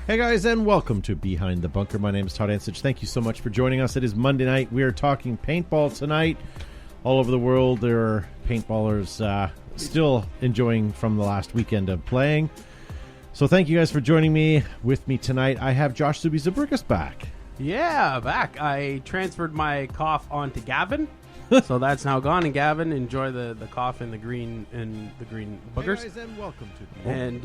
Hey guys, and welcome to Behind the Bunker. My name is Todd Ansich. Thank you so much for joining us. It is Monday night. We are talking paintball tonight. All over the world, there are paintballers still enjoying from the last weekend of playing. So thank you guys for joining me. With me tonight, I have Josh Zuby-Zabrickus back. Yeah, back. I transferred my cough onto Gavin. So that's now gone, and Gavin, enjoy the cough and the green boogers. Hey guys, and welcome to And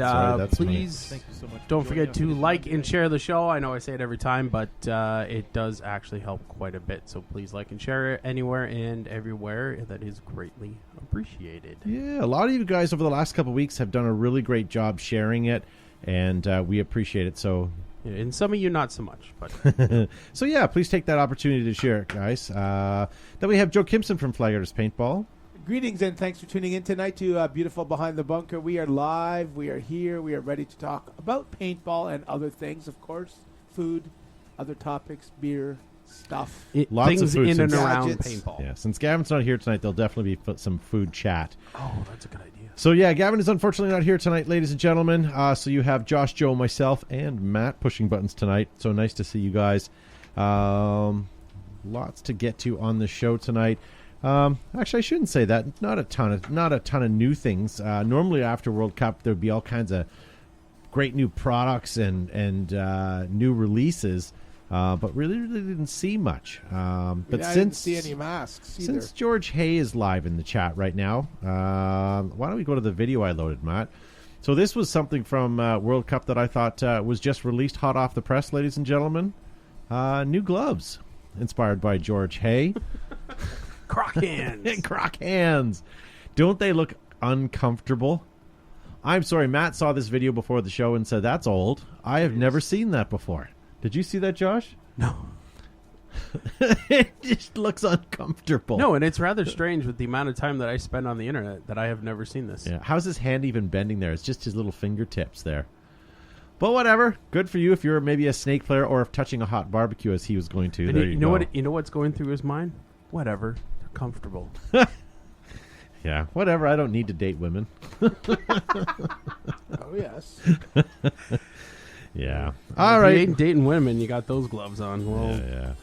please thank you so much don't forget to like and share the show. I know I say it every time, but it does actually help quite a bit. So please like and share it anywhere and everywhere. That is greatly appreciated. Yeah, a lot of you guys over the last couple of weeks have done a really great job sharing it, and we appreciate it. So. Yeah, and some of you not so much, but so yeah, please take that opportunity to share it, guys. Then we have Joe Kimson from Flag Artist Paintball. Greetings and thanks for tuning in tonight to beautiful Behind the Bunker. We are live. We are here. We are ready to talk about paintball and other things, of course. Food, other topics, beer, stuff. Lots things of food in and since- around Gadgets. paintball. Yeah, since Gavin's not here tonight, there'll definitely be some food chat. Oh, that's a good idea. So yeah, Gavin is unfortunately not here tonight, ladies and gentlemen. So you have Josh, Joe, myself, and Matt pushing buttons tonight. So nice to see you guys. Lots to get to on the show tonight. Actually, I shouldn't say that. Not a ton of new things. Normally after World Cup, there'd be all kinds of great new products and new releases. But really didn't see much. But I didn't see any masks either. Since George Hay is live in the chat right now, why don't we go to the video I loaded, Matt? So this was something from World Cup that I thought was just released hot off the press, ladies and gentlemen. New gloves, inspired by George Hay. Croc hands. Croc hands. Don't they look uncomfortable? I'm sorry, Matt saw this video before the show and said, that's old. I have never seen that before. Did you see that, Josh? No. It just looks uncomfortable. No, and it's rather strange with the amount of time that I spend on the internet that I have never seen this. Yeah. How's his hand even bending there? It's just his little fingertips there. But whatever. Good for you if you're maybe a snake player or if touching a hot barbecue as he was going to. And There you know what? You know what's going through his mind? Whatever. They're comfortable. Yeah, whatever. I don't need to date women. Oh, yes. Yeah. If All you right. ain't dating women, you got those gloves on. Well, Yeah.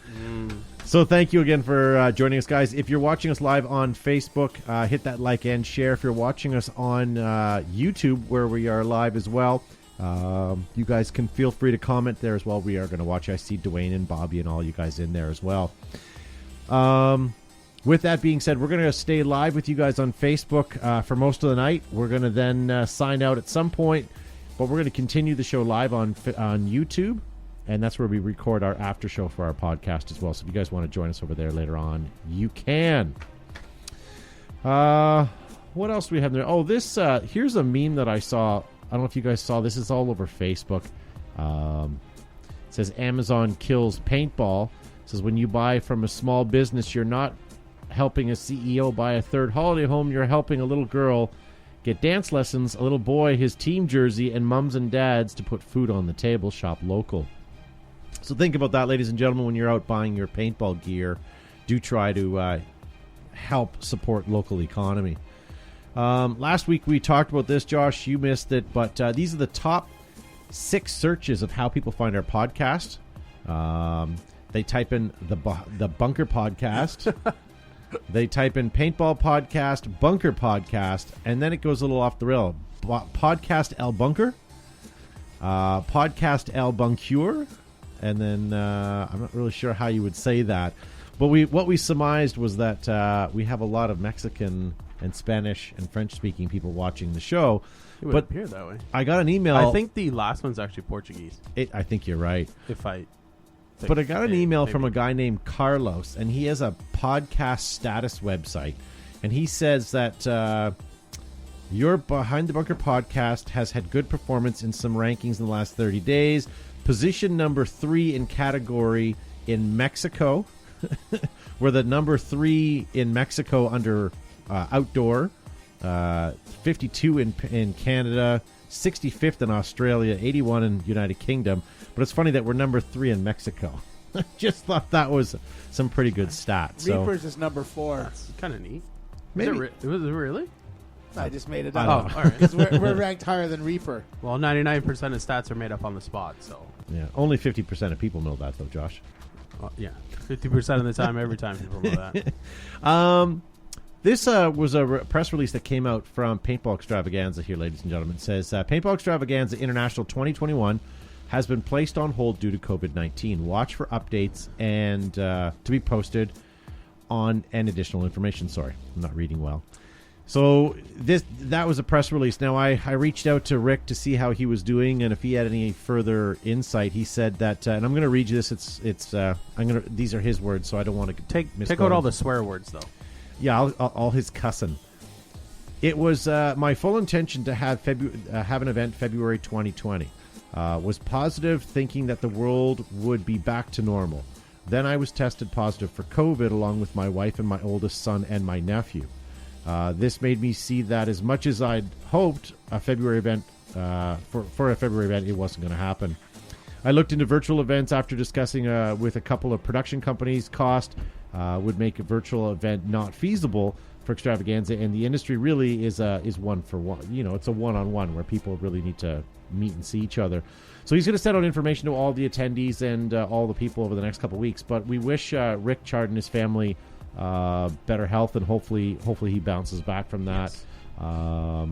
So thank you again for joining us, guys. If you're watching us live on Facebook, hit that like and share. If you're watching us on YouTube, where we are live as well, you guys can feel free to comment there as well. We are going to watch. I see Dwayne and Bobby and all you guys in there as well. With that being said, we're going to stay live with you guys on Facebook for most of the night. We're going to then sign out at some point. But we're going to continue the show live on YouTube, and that's where we record our after show for our podcast as well. So if you guys want to join us over there later on, you can. What else do we have there? Oh, this here's a meme that I saw. I don't know if you guys saw this. It's all over Facebook. It says Amazon kills paintball. It says when you buy from a small business, you're not helping a CEO buy a third holiday home. You're helping a little girl get dance lessons, a little boy his team jersey, and mums and dads to put food on the table. Shop local. So think about that, ladies and gentlemen, when you're out buying your paintball gear. Do try to help support local economy. Last week we talked about this, Josh. You missed it, but these are the top 6 searches of how people find our podcast. They type in the Bunker Podcast. They type in Paintball Podcast, Bunker Podcast, and then it goes a little off the rail. Podcast El Bunker, Podcast El Buncure, and then I'm not really sure how you would say that. But what we surmised was that we have a lot of Mexican and Spanish and French-speaking people watching the show. it would appear that way. I got an email. I think the last one's actually Portuguese. I think you're right. But I got an email from a guy named Carlos, and he has a podcast status website. And he says that your Behind the Bunker podcast has had good performance in some rankings in the last 30 days. Position number 3 in category in Mexico. We're the number 3 in Mexico under outdoor. 52 in Canada. 65th in Australia. 81 in United Kingdom. But it's funny that we're number 3 in Mexico. Just thought that was some pretty good stats. Reapers is number 4. That's kind of neat. Maybe. Was it really? I just made it I up. don't Oh, all right. Because we're ranked higher than Reaper. Well, 99% of stats are made up on the spot, so Yeah, only 50% of people know that, though, Josh. yeah, 50% of the time, every time people know that. This was a press release that came out from Paintball Extravaganza here, ladies and gentlemen. It says, Paintball Extravaganza International 2021 has been placed on hold due to COVID-19. Watch for updates and to be posted on and additional information. Sorry, I'm not reading well. So that was a press release. Now, I reached out to Rick to see how he was doing and if he had any further insight. He said that, and I'm going to read you this. These are his words, so I don't want to Take out all the swear words, though. Yeah, all his cussing. It was my full intention to have an event February 2020. Was positive, thinking that the world would be back to normal. Then I was tested positive for COVID, along with my wife and my oldest son and my nephew. This made me see that as much as I'd hoped a February event for a February event, it wasn't going to happen. I looked into virtual events after discussing with a couple of production companies. Cost would make a virtual event not feasible for Extravaganza, and the industry really is one for one. You know, it's a one-on-one where people really need to meet and see each other. So he's going to send out information to all the attendees and all the people over the next couple of weeks. But we wish Rick Chard and his family better health, and hopefully he bounces back from that. Yes.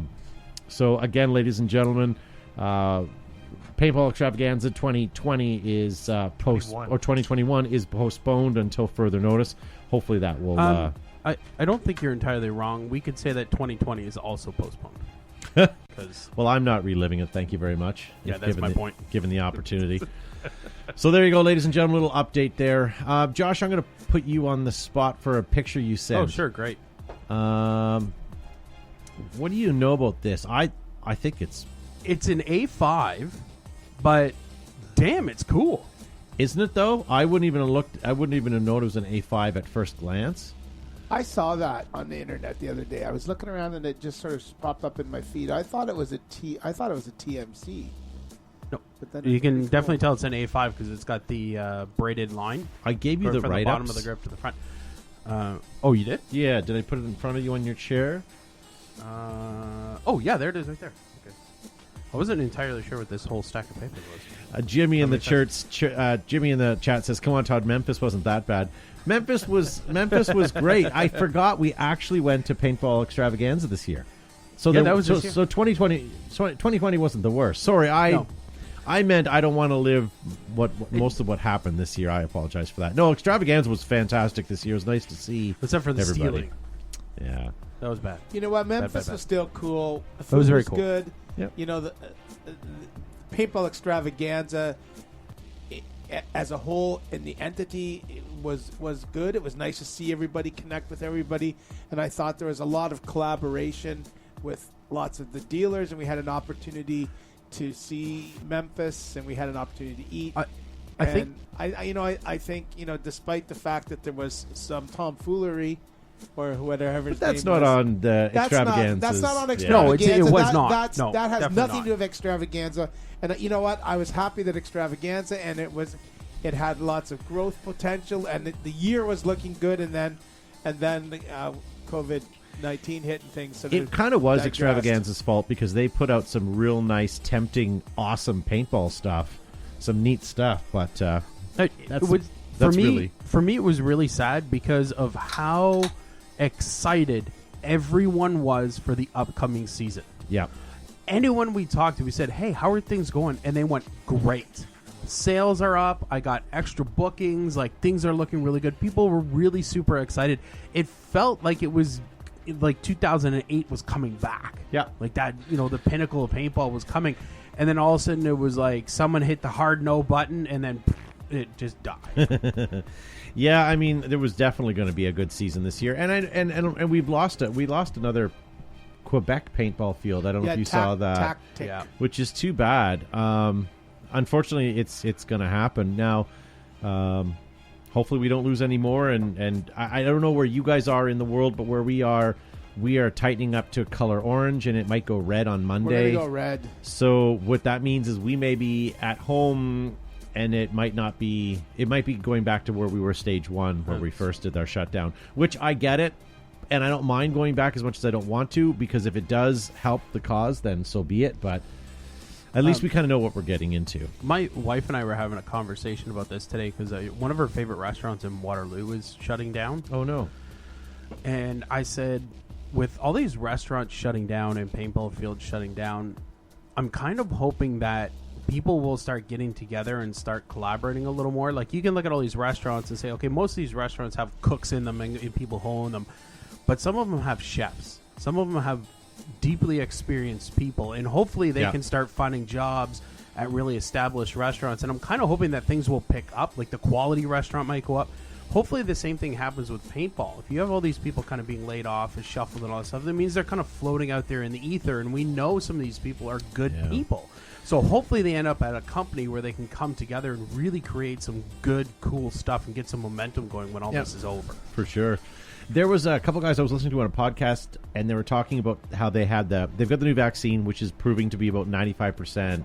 So again, ladies and gentlemen, Paintball Extravaganza 2020 is 2021 is postponed until further notice. Hopefully that will. I don't think you're entirely wrong. We could say that 2020 is also postponed. Because well, I'm not reliving it. Thank you very much. Yeah, If that's given my point. Given the opportunity. So there you go, ladies and gentlemen. Little update there. Josh, I'm going to put you on the spot for a picture you sent. Oh, sure, great. What do you know about this? I think it's an A5, but damn, it's cool. Isn't it though? I wouldn't even have known it was an A5 at first glance. I saw that on the internet the other day. I was looking around and it just sort of popped up in my feed. I thought it was a TMC. No, But then you can it's definitely cool. tell it's an A5 because it's got the braided line. I gave you the from the write-ups. bottom of the grip to the front. Oh, you did? Yeah, did I put it in front of you on your chair? Oh, yeah, there it is right there. Okay. I wasn't entirely sure what this whole stack of paper was. Jimmy in the That Jimmy in the chat says, "Come on, Todd. Memphis wasn't that bad. Memphis was great. I forgot we actually went to Paintball Extravaganza this year. So Yeah, that was this year. so 2020 wasn't the worst. Sorry, I meant I don't want to live most of what happened this year. I apologize for that. No, Extravaganza was fantastic this year. It was nice to see Except for the everybody. stealing. Yeah. That was bad. You know what? Memphis bad. was still cool. The It food was very cool. good. Yep. You know, the Paintball Extravaganza as a whole in the entity was good. It was nice to see everybody connect with everybody, and I thought there was a lot of collaboration with lots of the dealers, and we had an opportunity to see Memphis, and we had an opportunity to eat. I think I think despite the fact that there was some tomfoolery or whatever, But that's not on the Extravaganza. That's not on Yeah. Extravaganza. No, it was That- not. That No, has definitely nothing not. to do with Extravaganza. And you know what? I was happy that Extravaganza, and it had lots of growth potential, and the year was looking good. And then COVID-19 hit and things. So It kind of was digressed. Extravaganza's fault because they put out some real nice, tempting, awesome paintball stuff, some neat stuff. But For me, it was really sad because of how excited everyone was for the upcoming season. yeah, Anyone we talked to, we said, "Hey, how are things going?" And they went, "Great. Sales are up. I got extra bookings. Like things are looking really good." People were really super excited. It felt like it was like 2008 was coming back. Yeah. like that. The pinnacle of paintball was coming, and then all of a sudden it was like someone hit the hard no button, and then it just died. yeah. I mean, there was definitely going to be a good season this year, and we've lost it. We lost another Quebec paintball field. I don't know if you saw that, Tactic. Yeah. which is too bad. Unfortunately, it's going to happen now. Hopefully, we don't lose any more. And I don't know where you guys are in the world, but where we are tightening up to color orange, and it might go red on We're Monday. gonna go red. So what that means is we may be at home, and it might not be. It might be going back to where we were stage one, where we first did our shutdown. Which I get it. and I don't mind going back as much as I don't want to, because if it does help the cause, then so be it. But at least we kind of know what we're getting into. My wife and I were having a conversation about this today because one of her favorite restaurants in Waterloo is shutting down. Oh, no. And I said, with all these restaurants shutting down and paintball fields shutting down, I'm kind of hoping that people will start getting together and start collaborating a little more. Like, you can look at all these restaurants and say, okay, most of these restaurants have cooks in them and people who own them, but some of them have chefs. Some of them have deeply experienced people, and hopefully they can start finding jobs at really established restaurants. And I'm kind of hoping that things will pick up, like the quality restaurant might go up. Hopefully the same thing happens with paintball. If you have all these people kind of being laid off and shuffled and all that stuff, that means they're kind of floating out there in the ether, and we know some of these people are good people. So hopefully they end up at a company where they can come together and really create some good, cool stuff and get some momentum going when all this is over. For sure. There was a couple guys I was listening to on a podcast, and they were talking about how they've got the new vaccine, which is proving to be about 95%.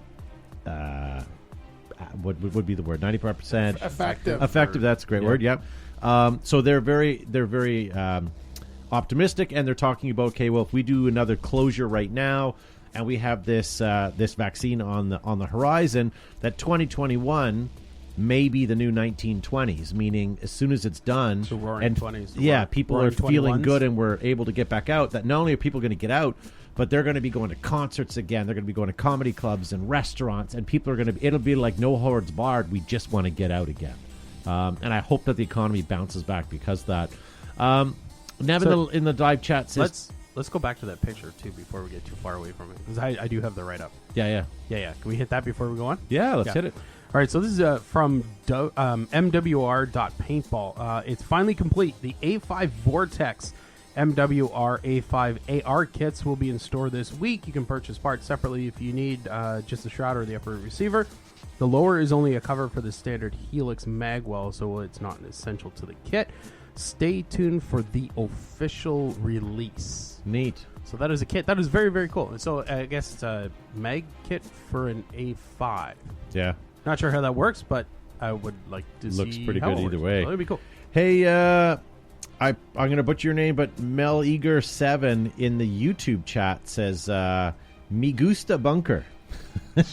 What would be the word? 95% effective. That's a great word. Yep. So they're very optimistic, and they're talking about, okay, well, if we do another closure right now, and we have this vaccine on the horizon, that 2021 may be the new 1920s, meaning as soon as it's done, so roaring 20s. Yeah, people are feeling good, and we're able to get back out. That not only are people going to get out, but they're going to be going to concerts again. They're going to be going to comedy clubs and restaurants, and people are going to. It'll be like no holds barred. We just want to get out again, and I hope that the economy bounces back because of that. Nevin in the live chat says, let's go back to that picture too before we get too far away from it, because I do have the write up. Yeah. Can we hit that before we go on? Yeah, let's hit it. All right, so this is from MWR.Paintball. It's finally complete. The A5 Vortex MWR A5 AR kits will be in store this week. You can purchase parts separately if you need just the shroud or the upper receiver. The lower is only a cover for the standard Helix magwell, so it's not essential to the kit. Stay tuned for the official release. Neat. So that is a kit. That is very, very cool. So I guess it's a mag kit for an A5. Yeah. Not sure how that works, but I would like to see. Looks pretty how good it either works. way. So that'd be cool. Hey, I'm going to butcher your name, but Mel Eager7 in the YouTube chat says, Me gusta bunker.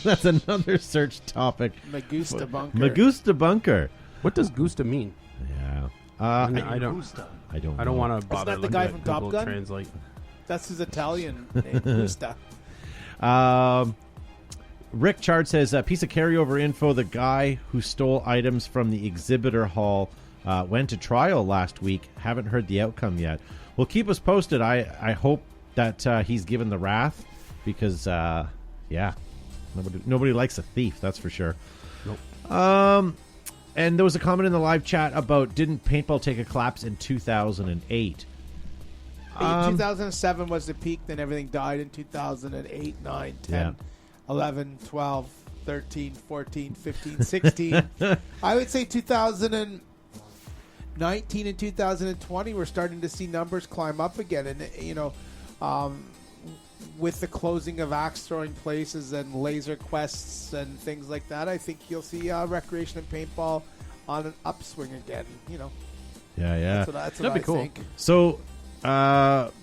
That's another search topic. Me gusta bunker. Me gusta bunker. What does gusta mean? Yeah. I don't want to bother. Isn't that the guy from Top Google Gun? Translate. That's his Italian name. Gusta. Rick Chard says, piece of carryover info. The guy who stole items from the exhibitor hall went to trial last week. Haven't heard the outcome yet. Well, keep us posted. I hope that he's given the wrath because, nobody likes a thief. That's for sure. Nope. And there was a comment in the live chat about didn't paintball take a collapse in 2008? 2007 was the peak. Then everything died in 2008, 9, 10. 11, 12, 13, 14, 15, 16. I would say 2019 and 2020, we're starting to see numbers climb up again. And, with the closing of axe-throwing places and laser quests and things like that, I think you'll see recreation and paintball on an upswing again. Yeah. That's That'd what be I cool. think. So,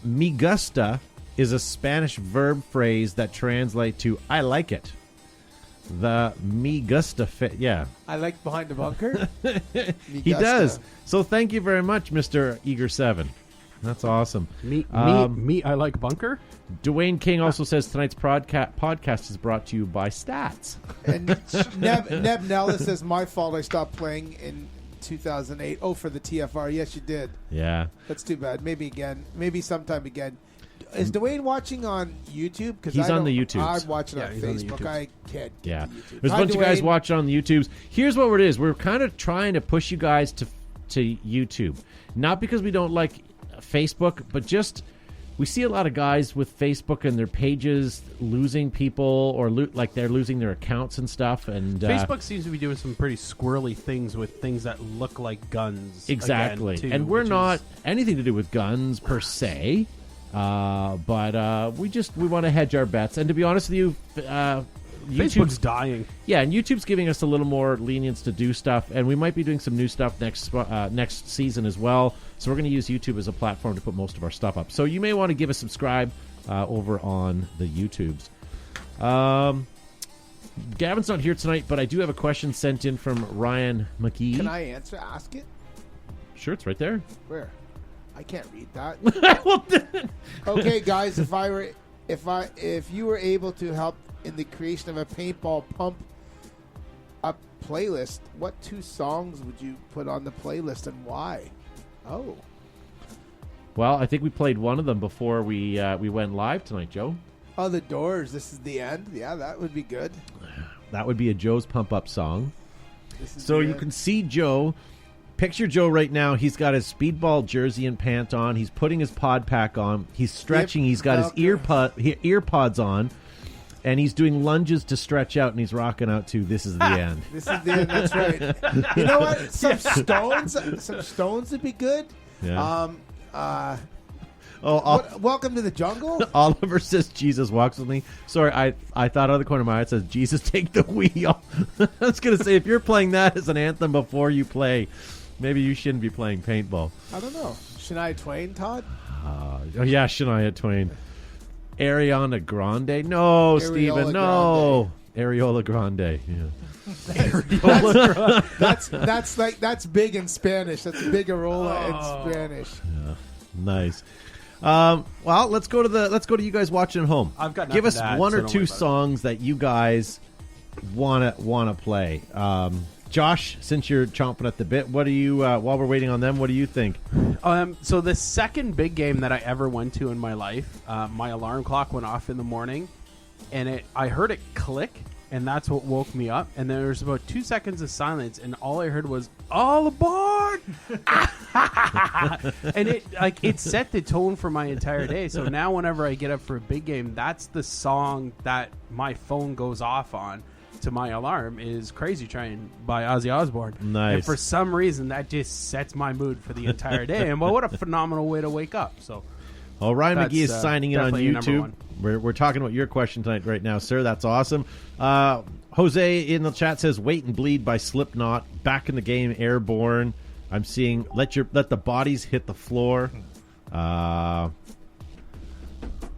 me gusta is a Spanish verb phrase that translates to "I like it." The me gusta I like behind the bunker. He does. So thank you very much, Mr. Eager7. That's awesome. Me, I like bunker. Dwayne King also says tonight's podcast is brought to you by Stats. And Neb Nellis says, my fault, I stopped playing in 2008. Oh, for the TFR. Yes, you did. Yeah. That's too bad. Maybe again. Maybe sometime again. Is Dwayne watching on YouTube? Because he's on the YouTubes. I'm watching on he's on the Facebook. YouTubes. I can't get Yeah. to YouTube. There's a bunch of guys watching on the YouTubes. Here's what it is. We're kind of trying to push you guys to YouTube. Not because we don't like Facebook, but just we see a lot of guys with Facebook and their pages losing people or like they're losing their accounts and stuff. And Facebook seems to be doing some pretty squirrely things with things that look like guns. Exactly. Again, too, and we're not anything to do with guns per se. But we want to hedge our bets. And to be honest with you, Facebook's dying. Yeah, and YouTube's giving us a little more lenience to do stuff, and we might be doing some new stuff next season as well. So we're going to use YouTube as a platform to put most of our stuff up. So you may want to give a subscribe over on the YouTubes. Gavin's not here tonight, but I do have a question sent in from Ryan McGee. Can I ask it? Sure, it's right there. Where? I can't read that. Okay, guys, if you were able to help in the creation of a paintball pump up playlist, what 2 songs would you put on the playlist and why? Oh. Well, I think we played one of them before we went live tonight, Joe. Oh, The Doors, This Is the End. Yeah, that would be good. That would be a Joe's pump up song. So you can see Joe. Picture Joe right now. He's got his speedball jersey and pant on. He's putting his pod pack on. He's stretching. He's got his earpods on. And he's doing lunges to stretch out, and he's rocking out to "This Is the End." This is the end. That's right. You know what? Some stones would be good. Yeah. Welcome to the Jungle. Oliver says Jesus walks with me. Sorry, I thought out of the corner of my eye it says Jesus take the wheel. I was gonna say if you're playing that as an anthem before you play, maybe you shouldn't be playing paintball. I don't know. Shania Twain, Todd. Oh yeah, Shania Twain. Ariana Grande. No, Steven. No. Areola Grande. Yeah. That's big in Spanish. That's big arola in Spanish. Yeah. Nice. Well, let's go to you guys watching at home. I've got Give us nothing to add, one so or don't two worry about it. songs that you guys wanna play. Josh, since you're chomping at the bit, what do you while we're waiting on them, what do you think? So the second big game that I ever went to in my life, my alarm clock went off in the morning, and I heard it click, and that's what woke me up. And there was about 2 seconds of silence, and all I heard was "All aboard!" And it set the tone for my entire day. So now whenever I get up for a big game, that's the song that my phone goes off on to my alarm is "Crazy Train" by Ozzy Osbourne. Nice. And for some reason, that just sets my mood for the entire day. And what a phenomenal way to wake up. So, Ryan that's, McGee is signing in on definitely number YouTube. one. We're talking about your question tonight right now, sir. That's awesome. Jose in the chat says "Wait and Bleed" by Slipknot. Back in the Game, Airborne. I'm seeing "Let the Bodies Hit the Floor."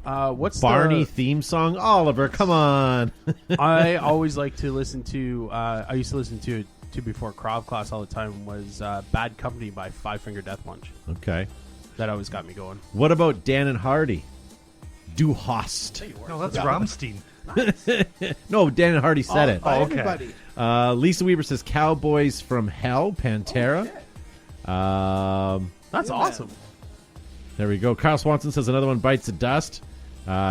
What's Barney the theme song? Oliver, come on. I always like to listen to. I used to listen to before Krav class all the time. Was "Bad Company" by Five Finger Death Punch. Okay. That always got me going. What about Dan and Hardy? Du Hast. No, that's Rammstein. No, Dan and Hardy said it. Oh, okay. Everybody. Lisa Weaver says "Cowboys from Hell," Pantera. That's awesome. There we go. Kyle Swanson says another one, "Bites the Dust."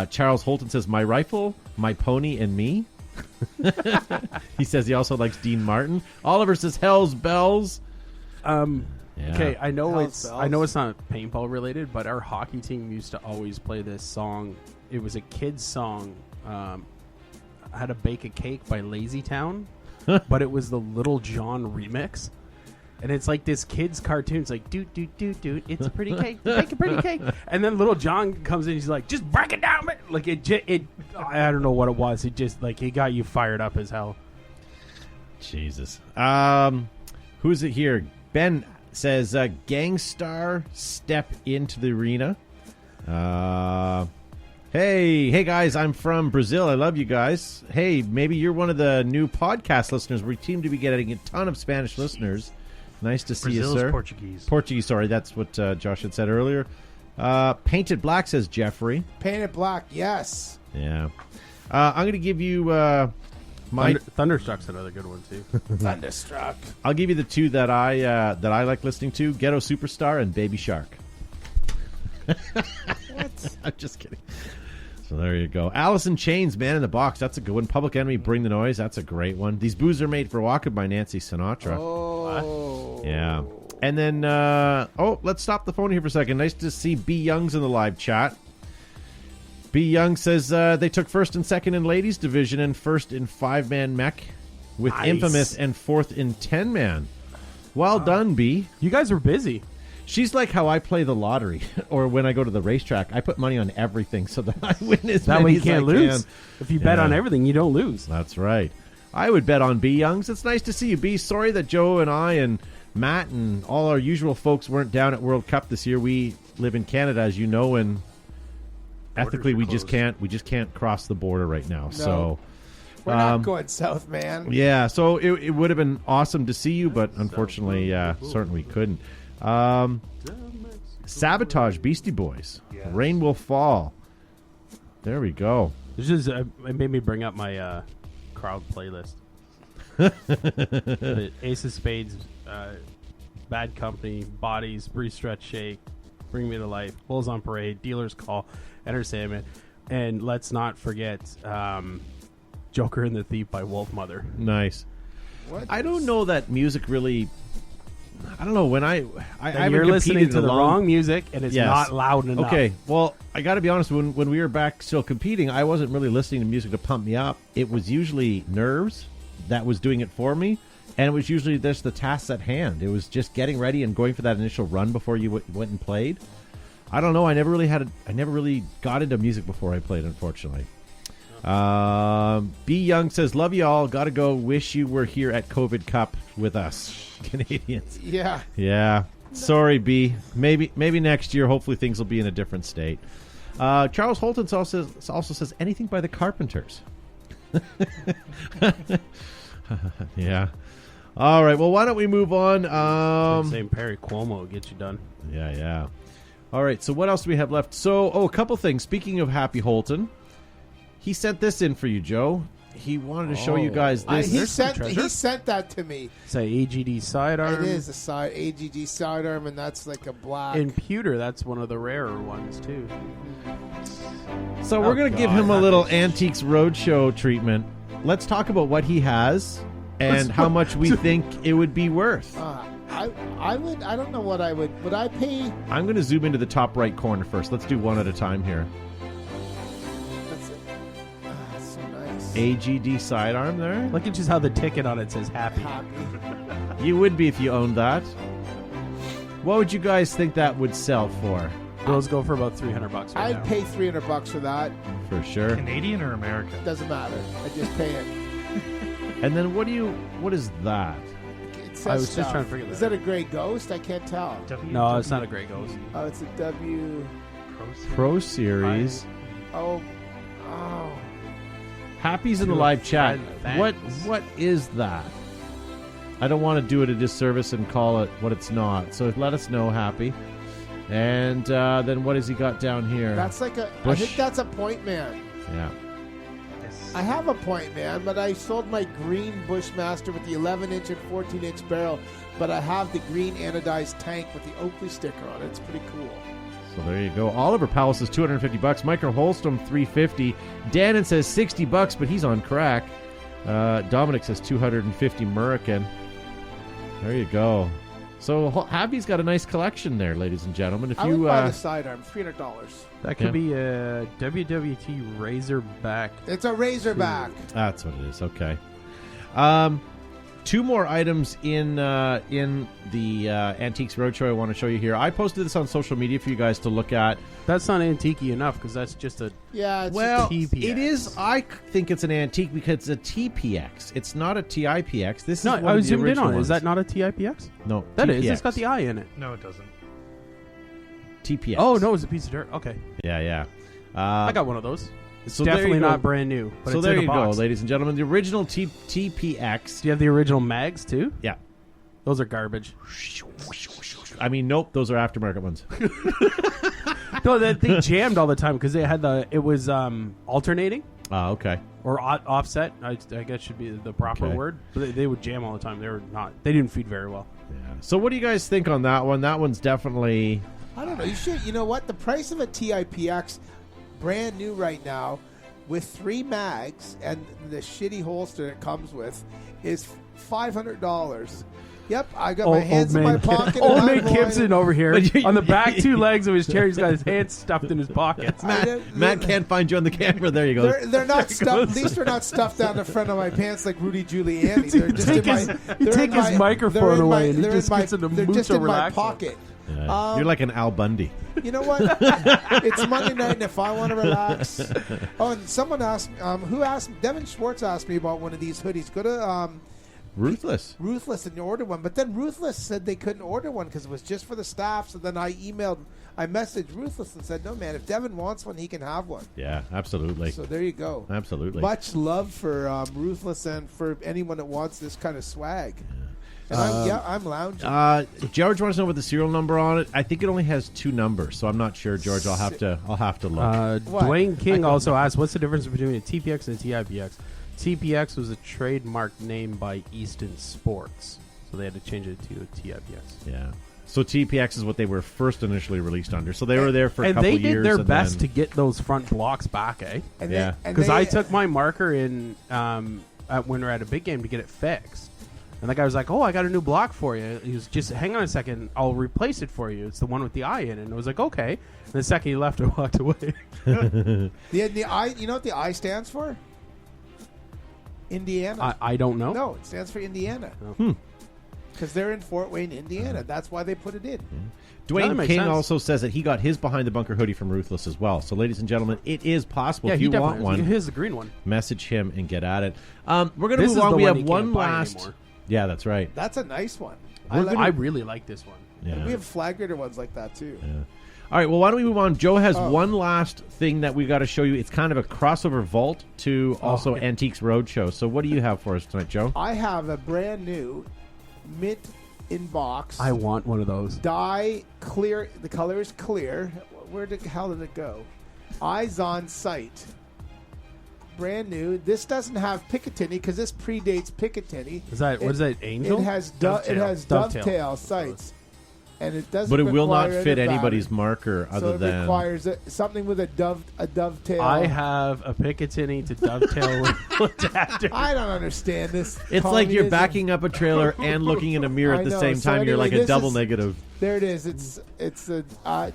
Charles Holton says "My Rifle, My Pony, and Me." He says he also likes Dean Martin. Oliver says "Hell's Bells." Yeah. Okay, I know Hell's it's not paintball related, but our hockey team used to always play this song. It was a kid's song. How to Bake a Cake by Lazy Town, but it was the Little John remix. And it's like this kid's cartoon. It's like, doot, doot, doot, doot. It's a pretty cake. Bake a pretty cake. And then Little John comes in. He's like, just break it down. Man. Like, I don't know what it was. It just, like, it got you fired up as hell. Jesus. Who's it here? Ben says "Gangstar Step Into the Arena." Hey guys, I'm from Brazil. I love you guys. Hey, maybe you're one of the new podcast listeners. We seem to be getting a ton of Spanish listeners. Nice to see Brazil's you, sir. Portuguese. Portuguese, sorry. That's what Josh had said earlier. Painted Black says Jeffrey. Painted Black, yes. Yeah. I'm going to give you my... Thunderstruck's another good one, too. Thunderstruck. I'll give you the two that I like listening to: Ghetto Superstar and Baby Shark. What? I'm just kidding. So there you go. Alice in Chains, Man in the Box. That's a good one. Public Enemy, Bring the Noise. That's a great one. These Booze Are Made for Walking by Nancy Sinatra. Oh. Yeah. And then, let's stop the phone here for a second. Nice to see B. Young's in the live chat. B. Young says they took first and second in ladies division and first in 5-man mech with Nice. Infamous and fourth in 10-man. Well done, B. You guys were busy. She's like how I play the lottery, or when I go to the racetrack, I put money on everything so that I win as That way many you as can't I lose. can. If you bet Yeah. on everything, you don't lose. That's right. I would bet on B Youngs. It's nice to see you, B. Sorry that Joe and I and Matt and all our usual folks weren't down at World Cup this year. We live in Canada, as you know, and ethically we just can't cross the border right now. No. So We're not going south, man. yeah, so it would have been awesome to see you, but unfortunately, certainly we couldn't. Sabotage, Beastie Boys. Yes. Rain Will Fall. There we go. This is it made me bring up my crowd playlist. Ace of Spades, Bad Company, Bodies, Breeze Stretch Shake, Bring Me to Life, Bulls on Parade, Dealer's Call, Enter Sandman, and let's not forget Joker and the Thief by Wolf Mother. Nice. What? I don't know that music really. I don't know when I haven't You're listening competed to in a the long- wrong music, and it's Yes. not loud enough. Okay, well, I got to be honest. When we were back still competing, I wasn't really listening to music to pump me up. It was usually nerves that was doing it for me, and it was usually just the tasks at hand. It was just getting ready and going for that initial run before you went and played. I don't know. I never really got into music before I played, unfortunately. B Young says, "Love you all. Got to go. Wish you were here at COVID Cup with us, Canadians." Yeah. Yeah. Sorry, B. Maybe next year. Hopefully things will be in a different state. Charles Holton also says anything by the Carpenters. Yeah. All right. Well, why don't we move on? Same Perry Cuomo will get you done. Yeah. All right. So what else do we have left? So, a couple things. Speaking of Happy Holton, he sent this in for you, Joe. He wanted to show you guys this. He There's some sent that to me. Say AGD sidearm. It is a side AGG sidearm, and that's like a black. In pewter, that's one of the rarer ones too. So we're going to give him a little Antiques Roadshow treatment. Let's talk about what he has and how much we think it would be worth. I would. I don't know what I would. Would I pay? I'm going to zoom into the top right corner first. Let's do one at a time here. That's it. So nice. AGD sidearm there. Look at just how the ticket on it says happy. Happy. You would be if you owned that. What would you guys think that would sell for? Those go for about $300 right I'd now. pay $300 for that. For sure. Canadian or American? Doesn't matter. I just pay it. And then what is that? It says I was just stuff. trying to figure that Is that a gray ghost? I can't tell. No, it's not a Grey Ghost. Oh, it's a W. Pro Series. Oh. Happy's in the To a live chat. friend, What is that? I don't want to do it a disservice and call it what it's not. So let us know, Happy. And then what has he got down here? That's like a. Bush. I think that's a point man. Yeah. I have a point man, but I sold my green Bushmaster with the 11-inch and 14-inch barrel. But I have the green anodized tank with the Oakley sticker on it. It's pretty cool. So there you go. Oliver Powell says $250. Michael Holstrom $350. Dannon says $60, but he's on crack. Dominic says $250 American. There you go. So Happy's got a nice collection there, ladies and gentlemen. If I you would buy the sidearm, $300. That could Yeah. be a WWT Razorback. It's a Razorback. that's what it is. Okay. Two more items in the Antiques Roadshow I want to show you here. I posted this on social media for you guys to look at. That's not antique enough because that's just a. Yeah, it's Well, just TPX. it is. I think it's an antique because it's a TPX. It's not a TIPX. This No, is one I of was the zoomed in original on it. ones. Is that not a TIPX? No, That TPX. is. It's got the I in it. No, it doesn't. TPX. Oh no, it's a piece of dirt. Okay, Yeah. I got one of those. It's so there definitely you go. not brand new. But So it's there in a you box. go, ladies and gentlemen. The original TPX. Do you have the original mags too? Yeah. Those are garbage. I mean, nope. Those are aftermarket ones. No, they jammed all the time because they had it was alternating Okay. or offset. I guess should be the proper Okay. word. But they would jam all the time. They didn't feed very well. Yeah. So what do you guys think on that one? That one's definitely. I don't know. You know what? The price of a TIPX, brand new right now, with 3 mags and the shitty holster it comes with, is $500. Yep, I got my hands in my pocket. and Old I'm man going- Gibson over here But you- on the back 2 legs of his chair. He's got his hands stuffed in his pockets. Matt can't find you on the camera. There you go. They're not stuffed. At least they're not stuffed down the front of my pants like Rudy Giuliani. They're just take in his- my. you they're take in his my- microphone they're in away my- and he they're just in my- gets into They're just mucho in my relaxo. pocket. Yeah. You're like an Al Bundy. You know what? It's Monday night, and if I want to relax. Oh, and someone asked, Devin Schwartz asked me about one of these hoodies. Go to Ruthless and you order one. But then Ruthless said they couldn't order one because it was just for the staff. So then I messaged Ruthless and said, no, man, if Devin wants one, he can have one. Yeah, absolutely. So there you go. Absolutely. Much love for Ruthless and for anyone that wants this kind of swag. Yeah. And I'm lounging. George wants to know what the serial number on it. I think it only has 2 numbers, so I'm not sure, George. I'll have to look. Dwayne King also asked, what's the difference between a TPX and a TIPX? TPX was a trademark name by Easton Sports, so they had to change it to a TIPX. Yeah. So TPX is what they were first initially released under. So they were there for a couple years. And they did their best to get those front blocks back, eh? Yeah. Because I took my marker in when we were at a big game to get it fixed. And the guy was like, oh, I got a new block for you. He was just, hang on a second, I'll replace it for you. It's the one with the eye in it. And I was like, okay. And the second he left, I walked away. The eye, you know what the I stands for? Indiana. I don't know. No, it stands for Indiana. Because they're in Fort Wayne, Indiana. That's why they put it in. Dwayne King also says that he got his Behind the Bunker hoodie from Ruthless as well. So, ladies and gentlemen, it is possible. Yeah, if you want one, here's the green one. Message him and get at it. We're going to move on. We have one last. Anymore. Yeah, that's right. That's a nice one. I really like this one. Yeah. We have flag grader ones like that, too. Yeah. All right, well, why don't we move on? Joe has one last thing that we got to show you. It's kind of a crossover vault to also Antiques Roadshow. So what do you have for us tonight, Joe? I have a brand new mint in box. I want one of those. Dye clear. The color is clear. Where the hell did it go? Eyes on sight. Brand new. This doesn't have Picatinny because this predates Picatinny. What is that? Angel? It has dovetail sights. And it doesn't. But it will not require fit any anybody's battery. marker other So than. it requires something with a dovetail. I have a Picatinny to dovetail with adapter. I don't understand this. It's like you're communism. backing up a trailer and looking in a mirror at the know. same So time. You're anyway, like a this double is- negative. There it is. It's a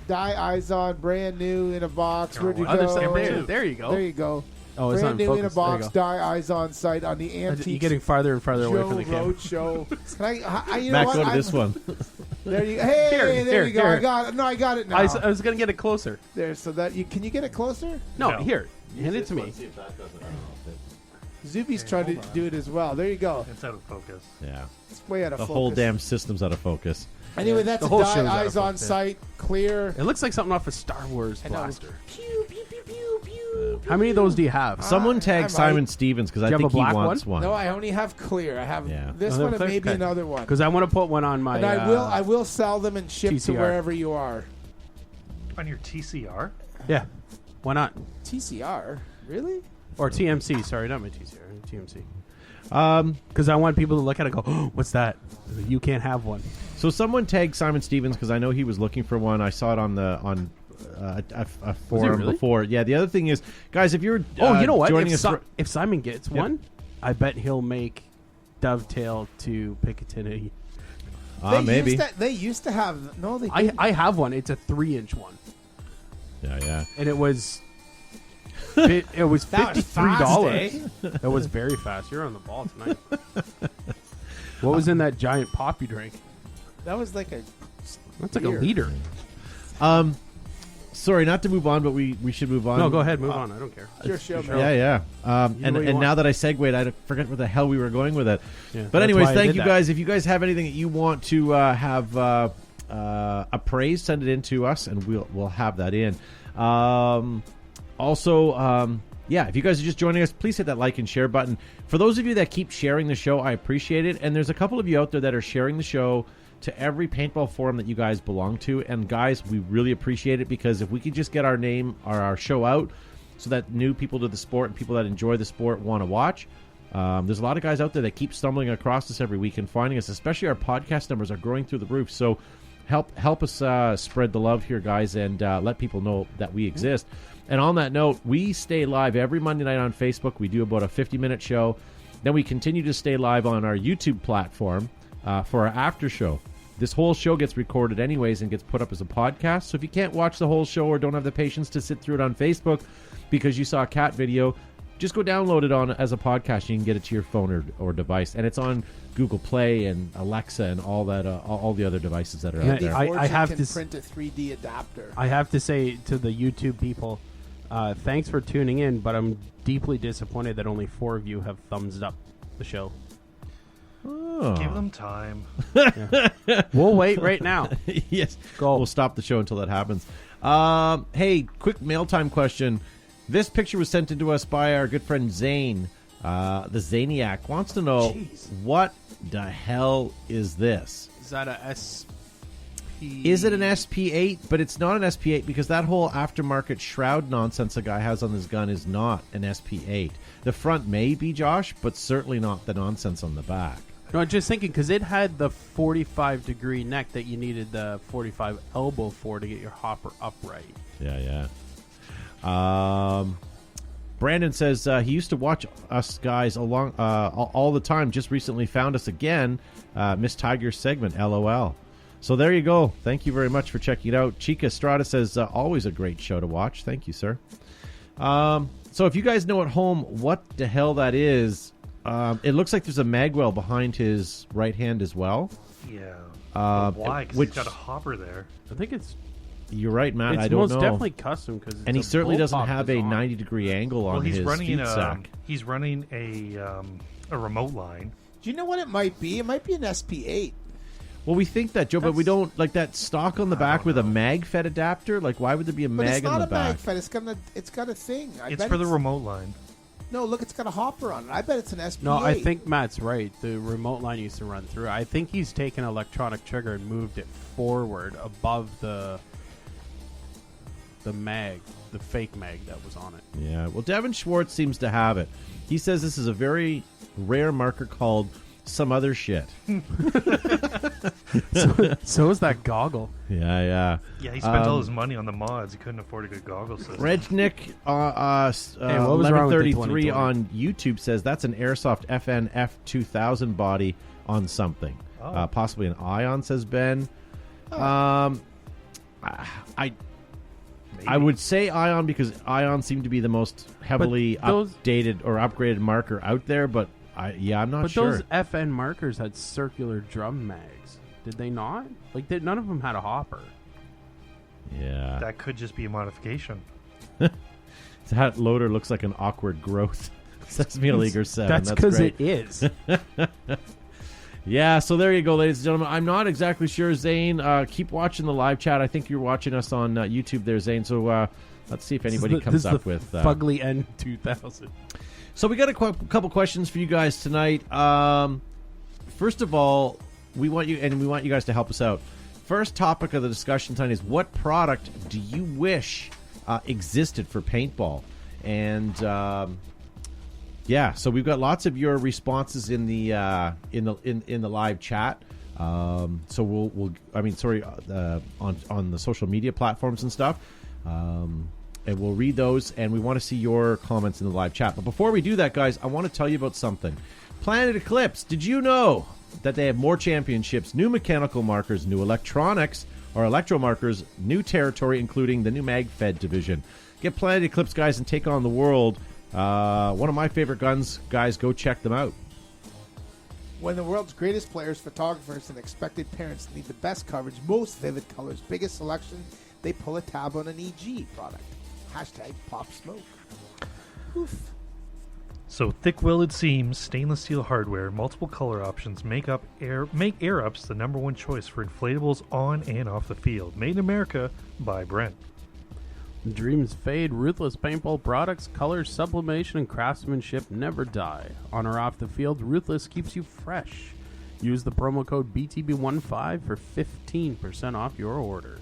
dye eyes on, brand new in a box. Where'd you Other side, go? there you go. There you go. Oh, it's brand not new in in a focus. There you box. go. Dye eyes on sight on the antique. You're getting farther and farther away Joe from the camera. Roadshow. Can I you know Matt, what? go to this one. There you. Hey, there Here, you go. here. I got it now. I was going to get it closer. There, so that you can you get it closer? No, here. Hand it to me. Zuby's trying to do it as well. There you go. It's out of focus. Yeah. It's way out of The focus. whole damn system's out of focus. Anyway, that's The a whole dye show's out of eyes on focus. sight, clear. It looks like something off a Star Wars I know. blaster. Pew pew pew pew pew. How many of those do you have? Someone I tag might. Simon Stevens because I Do you have think a he black wants one? one. No, I only have clear. I have Yeah. this Another one and clear? maybe Okay. another one. Because I want to put one on my. And I will sell them and ship to TCR. wherever you are. On your TCR? Yeah. Why not? TCR, really? Or TMC. Sorry, not my TCR. TMC. Because I want people to look at it and go, oh, what's that? You can't have one. So someone tagged Simon Stevens because I know he was looking for one. I saw it on a forum really? before. Yeah. The other thing is, guys, if you're You know what? joining If, us, if Simon gets one, I bet he'll make dovetail to Picatinny. maybe. They used to have. No, they didn't. I have one. It's a 3-inch one, Yeah. and it was it was That was $53. fast, That was very fast. You're on the ball tonight. What was in that giant pop you drank? That was like a. That's like a Beer. liter. Sorry, not to move on, but we should move on. No, go ahead. Move on. I don't care. Your show, Sure. man. Yeah. You know And what you now want. that I segued, I forget where the hell we were going with it. Yeah, But that's anyways, why I thank did you that. guys. If you guys have anything that you want to have appraised, send it in to us, and we'll have that in. If you guys are just joining us, please hit that like and share button. For those of you that keep sharing the show, I appreciate it. And there's a couple of you out there that are sharing the show to every paintball forum that you guys belong to. And guys, we really appreciate it because if we could just get our name or our show out so that new people to the sport and people that enjoy the sport want to watch. There's a lot of guys out there that keep stumbling across us every week and finding us, especially our podcast numbers are growing through the roof. So help us spread the love here, guys, and let people know that we exist. And on that note, we stay live every Monday night on Facebook. We do about a 50-minute show. Then we continue to stay live on our YouTube platform for our after show. This whole show gets recorded anyways and gets put up as a podcast. So if you can't watch the whole show or don't have the patience to sit through it on Facebook because you saw a cat video, just go download it on as a podcast. You can get it to your phone or device, and it's on Google Play and Alexa and all that, all the other devices that are out there. I have can to print a 3D adapter. I have to say to the YouTube people, thanks for tuning in, but I'm deeply disappointed that only 4 of you have thumbs up the show. Oh. Give them time. We'll wait right now. Yes. Go. We'll stop the show until that happens. Hey, quick mail time question. This picture was sent in to us by our good friend Zane. The Zaniac wants to know, what the hell is this? Is that a SP? Is it an SP8? But it's not an SP8 because that whole aftermarket shroud nonsense the guy has on his gun is not an SP8. The front may be, Josh, but certainly not the nonsense on the back. No, I'm just thinking because it had the 45-degree neck that you needed the 45 elbow for to get your hopper upright. Yeah. Brandon says he used to watch us guys along all the time. Just recently found us again. Miss Tiger's segment, LOL. So there you go. Thank you very much for checking it out. Chica Estrada says always a great show to watch. Thank you, sir. So if you guys know at home what the hell that is, it looks like there's a magwell behind his right hand as well. Yeah. which- Why? Because he's got a hopper there. I think it's You're right, Matt. I don't most know. definitely custom because And he certainly doesn't have a design. 90-degree angle on Well, his feed sack. he's running a remote line. Do you know what it might be? It might be an SP8. Well, we think that, Joe, but we That's- don't like that stock on the back with a mag fed adapter. Like, why would there be a But mag it's not on the a back? mag fed. It's got a thing. I It's bet for the remote line. No, look, it's got a hopper on it. I bet it's an SP8. No, I think Matt's right. The remote line used to run through. I think he's taken an electronic trigger and moved it forward above the mag, the fake mag that was on it. Yeah. Well, Devin Schwartz seems to have it. He says this is a very rare marker called some other shit. So is that goggle. Yeah. Yeah, he spent all his money on the mods. He couldn't afford a good goggle system. Regnick Hey, what was wrong with the 1133 2020? on YouTube says that's an Airsoft FN F2000 body on something. Oh. Possibly an Ion, says Ben. I would say Ion because Ion seemed to be the most heavily those- updated or upgraded marker out there, but I'm not But sure. those FN markers had circular drum mags. Did they not? Like, none of them had a hopper. Yeah. That could just be a modification. That loader looks like an awkward growth. Sesame Leaguer 7. That's because it is. Yeah, so there you go, ladies and gentlemen. I'm not exactly sure, Zane. Keep watching the live chat. I think you're watching us on YouTube there, Zane. So let's see if anybody comes This is up the with... Fugly N2000. So we got a couple questions for you guys tonight. First of all, we want you guys to help us out. First topic of the discussion tonight is what product do you wish existed for paintball? And yeah, so we've got lots of your responses in the live chat. So we'll on the social media platforms and stuff. And we'll read those, and we want to see your comments in the live chat. But before we do that, guys, I want to tell you about something. Planet Eclipse, did you know that they have more championships, new mechanical markers, new electronics, or electro markers, new territory, including the new MagFed division? Get Planet Eclipse, guys, and take on the world. One of my favorite guns, guys, go check them out. When the world's greatest players, photographers, and expected parents need the best coverage, most vivid colors, biggest selection, they pull a tab on an EG product. Hashtag pop smoke. Oof. So thick-welded seams, stainless steel hardware, multiple color options make Air Ups the #1 choice for inflatables on and off the field. Made in America by Brent. Dreams fade, ruthless paintball products, colors, sublimation, and craftsmanship never die. On or off the field, Ruthless keeps you fresh. Use the promo code BTB15 for 15% off your order.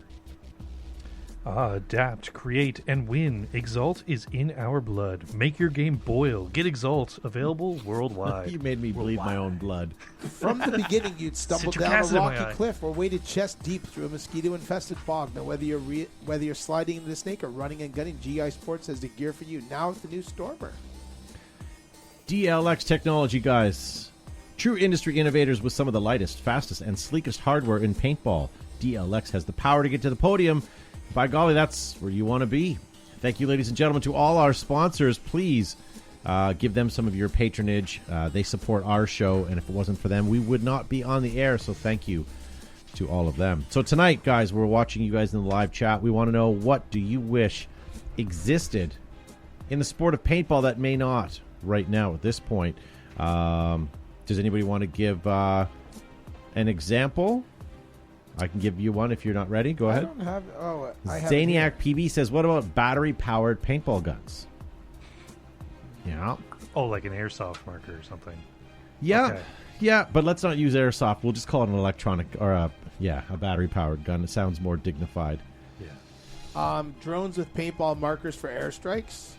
Adapt, create, and win. Exalt is in our blood. Make your game boil. Get Exalt, available worldwide. You made me bleed my own blood. From the beginning, you'd stumble Citric down a acid in my rocky eye. cliff or waded chest deep through a mosquito-infested bog. Now, whether you're sliding into the snake or running and gunning, GI Sports has the gear for you. Now with the new Stormer. DLX Technology, guys. True industry innovators with some of the lightest, fastest, and sleekest hardware in paintball. DLX has the power to get to the podium. By golly, that's where you want to be. Thank you, ladies and gentlemen, to all our sponsors. Please Give them some of your patronage. They support our show, and if it wasn't for them, we would not be on the air. So thank you to all of them. So tonight, guys, we're watching you guys in the live chat. We want to know, what do you wish existed in the sport of paintball that may not right now at this point? Does anybody want to give an example? I can give you one if you're not ready. Go ahead. I don't have. I have. Zaniac PB says, what about battery-powered paintball guns? Yeah. Oh, like an airsoft marker or something. Yeah. Okay. Yeah, but let's not use airsoft. We'll just call it an electronic or a battery-powered gun. It sounds more dignified. Yeah. Drones with paintball markers for airstrikes.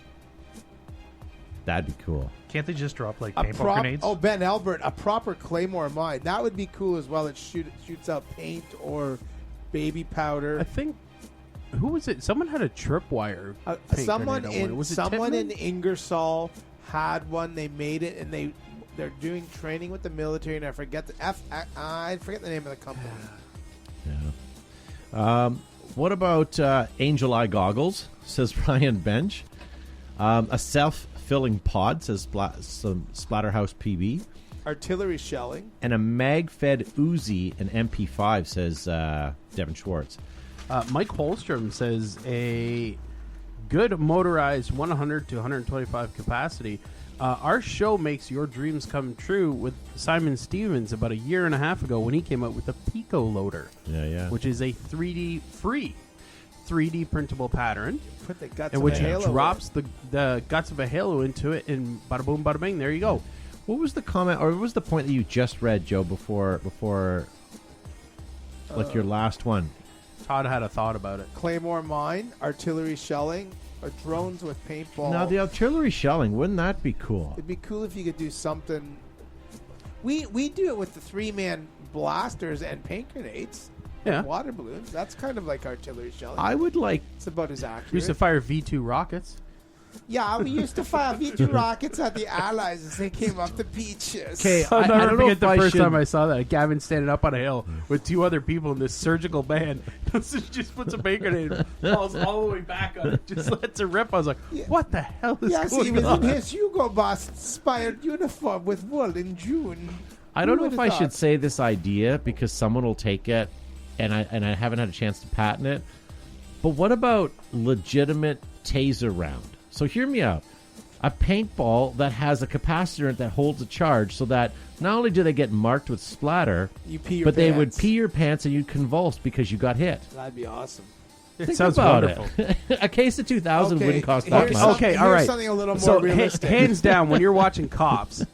That'd be cool. Can't they just drop like paintball grenades? Oh, Ben Albert, a proper Claymore mine. That would be cool as well. It shoots out paint or baby powder. I think, who was it? Someone had a tripwire. Someone in Tippmann? Ingersoll had one. They made it, and they're doing training with the military. And I forget the name of the company. Yeah. What about Angel Eye goggles? Says Ryan Bench. A self-filling pod, says Splatterhouse PB. Artillery shelling. And a mag-fed Uzi and MP5, says Devin Schwartz. Mike Holstrom says a good motorized 100 to 125 capacity. Our show makes your dreams come true with Simon Stevens about a year and a half ago when he came out with the Pico Loader. Yeah. Which is a 3D printable pattern. Put the guts in of which a he halo drops the guts of a halo into it, and bada boom, bada bing, there you go. What was the comment, or what was the point that you just read, Joe, before like your last one? Todd had a thought about it. Claymore mine, artillery shelling, or drones with paintball. Now, the artillery shelling, wouldn't that be cool? It'd be cool if you could do something. We do it with the 3-man blasters and paint grenades. Yeah. Water balloons. That's kind of like artillery shelling. I would like... It's about as accurate. We used to fire V2 rockets. Yeah, we used to fire V2 rockets at the Allies as they came up the beaches. Okay, I'll I never don't know forget if the I first should... time I saw that. Gavin standing up on a hill with 2 other people in this surgical band. Just puts a paint grenade, falls all the way back on it, just lets it rip. I was like, what the hell is Yes, going he was on? in his Hugo Boss inspired uniform with wool in June. I don't know Who if would've I thought? should say this idea because someone will take it, and I haven't had a chance to patent it. But what about legitimate taser round? So hear me out. A paintball that has a capacitor that holds a charge, so that not only do they get marked with splatter, You pee your but they pants. would pee your pants and you'd convulse because you got hit. That'd be awesome. It Think sounds about wonderful. it. A case of 2000 Okay, wouldn't cost that here's much. some- Okay, all here's right. something a little more So, realistic. hands down, when you're watching Cops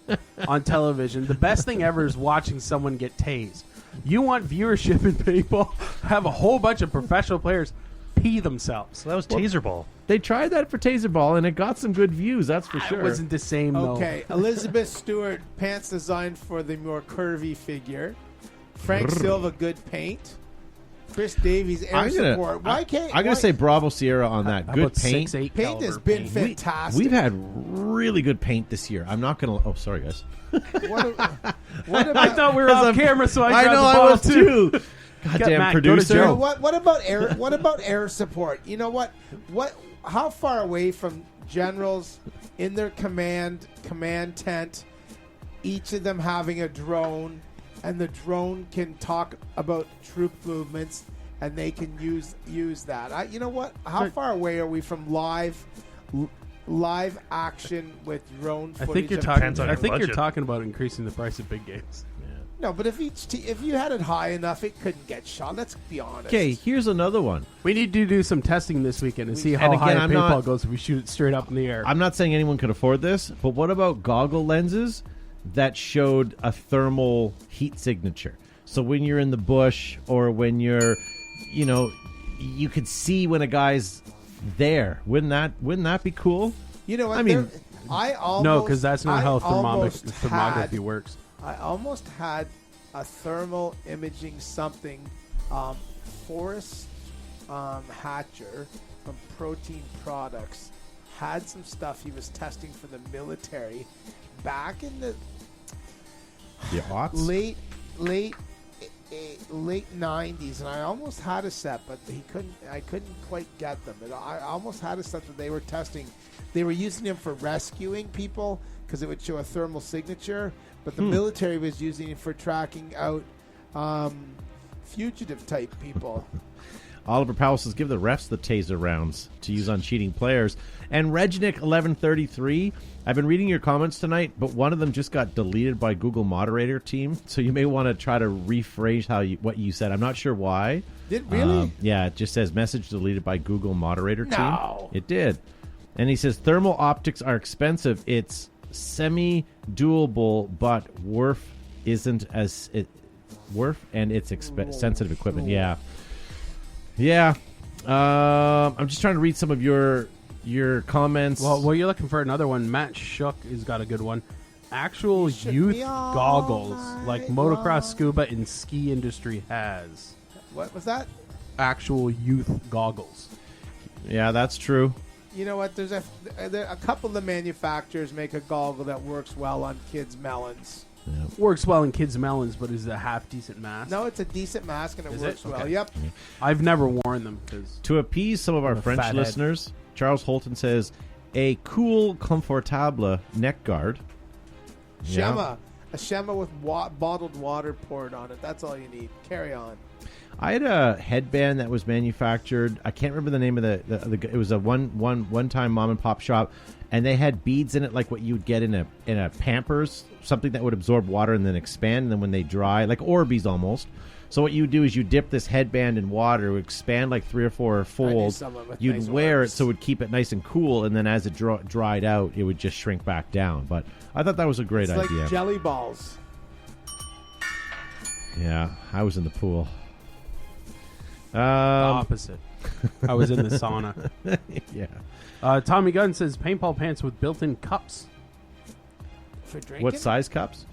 on television, the best thing ever is watching someone get tased. You want viewership in paintball? Have a whole bunch of professional players pee themselves. So that was taser ball. They tried that for taser ball, and it got some good views, that's for sure. It wasn't the same, though. Okay, Elizabeth Stewart, pants designed for the more curvy figure. Frank Silva, good paint. Chris Davies, air support. Why can't I'm going to say Bravo Sierra on that. How Good about paint. 6'8" paint has caliber been paint? fantastic. We've had really good paint this year. I'm not going to... Oh, sorry, guys. What about, I thought we were off camera, so I grabbed know the I ball was too. too. Matt, Goddamn go to producer. Joe. what about air? What about air support? You know what? How far away from generals in their command tent, each of them having a drone, and the drone can talk about troop movements, and they can use that. You know what? How far away are we from live action with drone I footage? think you're of- talking. Depends on I your think you're budget. talking about increasing the price of big games. No, but if if you had it high enough, it couldn't get shot. Let's be honest. Okay, here's another one. We need to do some testing this weekend and see how And again, high I'm paintball not- goes if we shoot it straight up in the air. I'm not saying anyone could afford this, but what about goggle lenses that showed a thermal heat signature? So when you're in the bush or when you're, you could see when a guy's there. Wouldn't that be cool? You know what? I mean, I almost No, because that's not how almost thermography had- works. I almost had a thermal imaging something. Forrest Hatcher from Protein Products had some stuff he was testing for the military back in the The aughts? late late 90s, and I almost had a set, but I couldn't quite get them. And I almost had a set that they were testing. They were using them for rescuing people because it would show a thermal signature, but the military was using it for tracking out fugitive type people. Oliver Powell says, give the refs the taser rounds to use on cheating players. And Regnick1133, I've been reading your comments tonight, but one of them just got deleted by Google moderator team, so you may want to try to rephrase what you said. I'm not sure why. Did really? Yeah, it just says message deleted by Google moderator team. No. It did. And he says, thermal optics are expensive. It's semi-doable, but worth isn't as... worth and it's sensitive equipment. Yeah. Yeah. I'm just trying to read some of your comments. Well, you're looking for another one. Matt Shook has got a good one. Actual youth goggles like motocross, scuba, and ski industry has. What was that? Actual youth goggles. Yeah, that's true. You know what? There's a couple of the manufacturers make a goggle that works well on kids' melons. Yeah. Works well in kids' melons, but is it a half decent mask? No, it's a decent mask and it Is works it? well. Okay. Yep. I've never worn them because To appease some of our I'm a French fathead. listeners, Charles Holton says, a cool, confortable neck guard. Yeah. Shema. A Shema with bottled water poured on it. That's all you need. Carry on. I had a headband that was manufactured. I can't remember the name of the it was a one-time mom and pop shop, and they had beads in it like what you'd get in a Pampers, something that would absorb water and then expand, and then when they dry, like Orbeez almost. So what you do is you dip this headband in water, it would expand like 3 or 4 folds. someone with You'd nice wear arms. it so it would keep it nice and cool, and then as it dried out, it would just shrink back down. But I thought that was a great It's idea. like jelly balls. Yeah, I was in the pool. the opposite. I was in the sauna. Yeah. Tommy Gunn says paintball pants with built-in cups. For drinking? What size cups?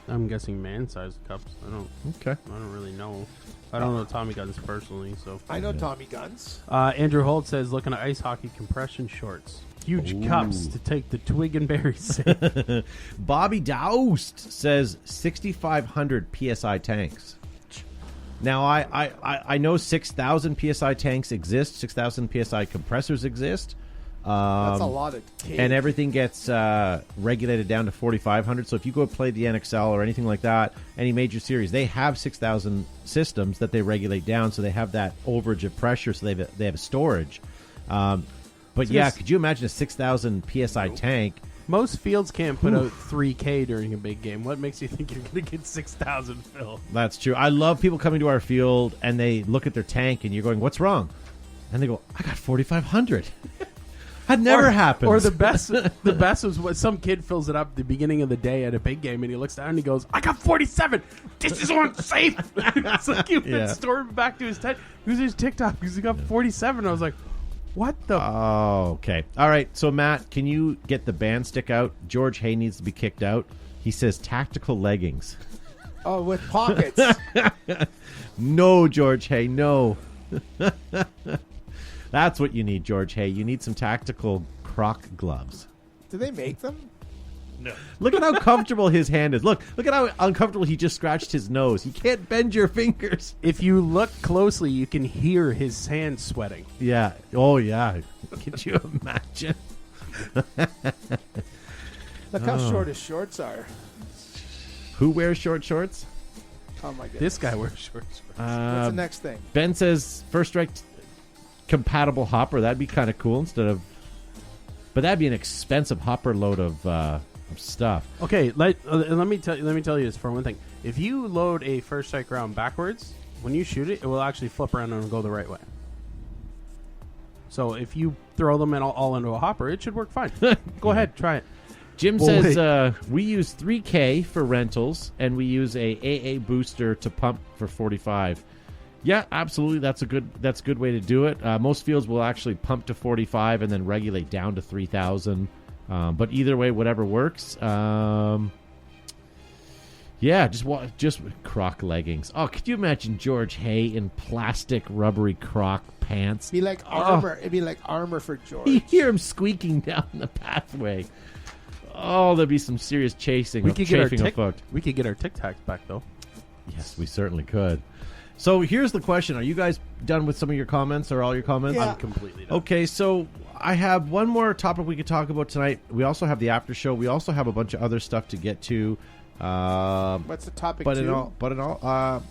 I'm guessing man-sized cups. I don't really know. I don't know Tommy Guns personally, so. I know Tommy Guns. Andrew Holt says looking at ice hockey compression shorts. Huge cups to take the twig and berry sip. Bobby Doust says 6,500 PSI tanks. Now, I know 6,000 PSI tanks exist, 6,000 PSI compressors exist. That's a lot of cake. And everything gets regulated down to 4,500. So if you go play the NXL or anything like that, any major series, they have 6,000 systems that they regulate down. So they have that overage of pressure. So they have a storage. But yeah, could you imagine a 6,000 PSI tank? Most fields can't put out 3K during a big game. What makes you think you're going to get 6,000 fill? That's true. I love people coming to our field and they look at their tank and you're going, what's wrong? And they go, I got 4,500. That never happens. Or the best was when some kid fills it up at the beginning of the day at a big game and he looks down and he goes, I got 47. This is unsafe. It's like he went storming back to his tent. He was his TikTok because he got 47. I was like, what the? Oh, okay. All right. So, Matt, can you get the band stick out? George Hay needs to be kicked out. He says tactical leggings. Oh, with pockets. No, George Hay, no. That's what you need, George Hay. You need some tactical croc gloves. Do they make them? No. Look at how comfortable his hand is. Look at how uncomfortable he just scratched his nose. You can't bend your fingers. If you look closely, you can hear his hand sweating. Yeah. Oh, yeah. Could you imagine? Look how short his shorts are. Who wears short shorts? Oh, my goodness. This guy wears short shorts. What's the next thing? Ben says First Strike compatible hopper. That'd be kind of cool instead of... But that'd be an expensive hopper load of stuff. Okay, let me tell you this for one thing. If you load a First Strike round backwards, when you shoot it, it will actually flip around and go the right way. So if you throw them all into a hopper, it should work fine. Go ahead, try it. Jim says we use 3K for rentals and we use a AA booster to pump for 45. Yeah, absolutely. That's a good way to do it. Most fields will actually pump to 45 and then regulate down to 3,000. But either way, whatever works. Yeah, just croc leggings. Oh, could you imagine George Hay in plastic rubbery croc pants? Be like armor. It'd be like armor for George. You hear him squeaking down the pathway. Oh, there'd be some serious chafing of foot. We could get our Tic Tacs back though. Yes, we certainly could. So here's the question. Are you guys done with some of your comments or all your comments? Yeah. I'm completely done. Okay, so I have one more topic we could talk about tonight. We also have the after show. We also have a bunch of other stuff to get to. What's the topic? But in all,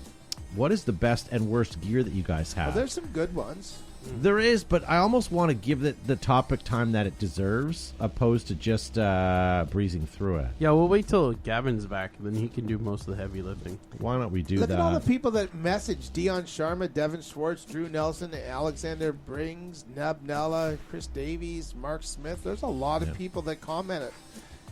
what is the best and worst gear that you guys have? There's some good ones. There is, but I almost want to give it the topic time that it deserves, opposed to just breezing through it. Yeah, we'll wait till Gavin's back, then he can do most of the heavy lifting. Why don't we do Look that? at all the people that messaged: Dion Sharma, Devin Schwartz, Drew Nelson, Alexander Brings, Neb Nella, Chris Davies, Mark Smith. There's a lot of people that commented.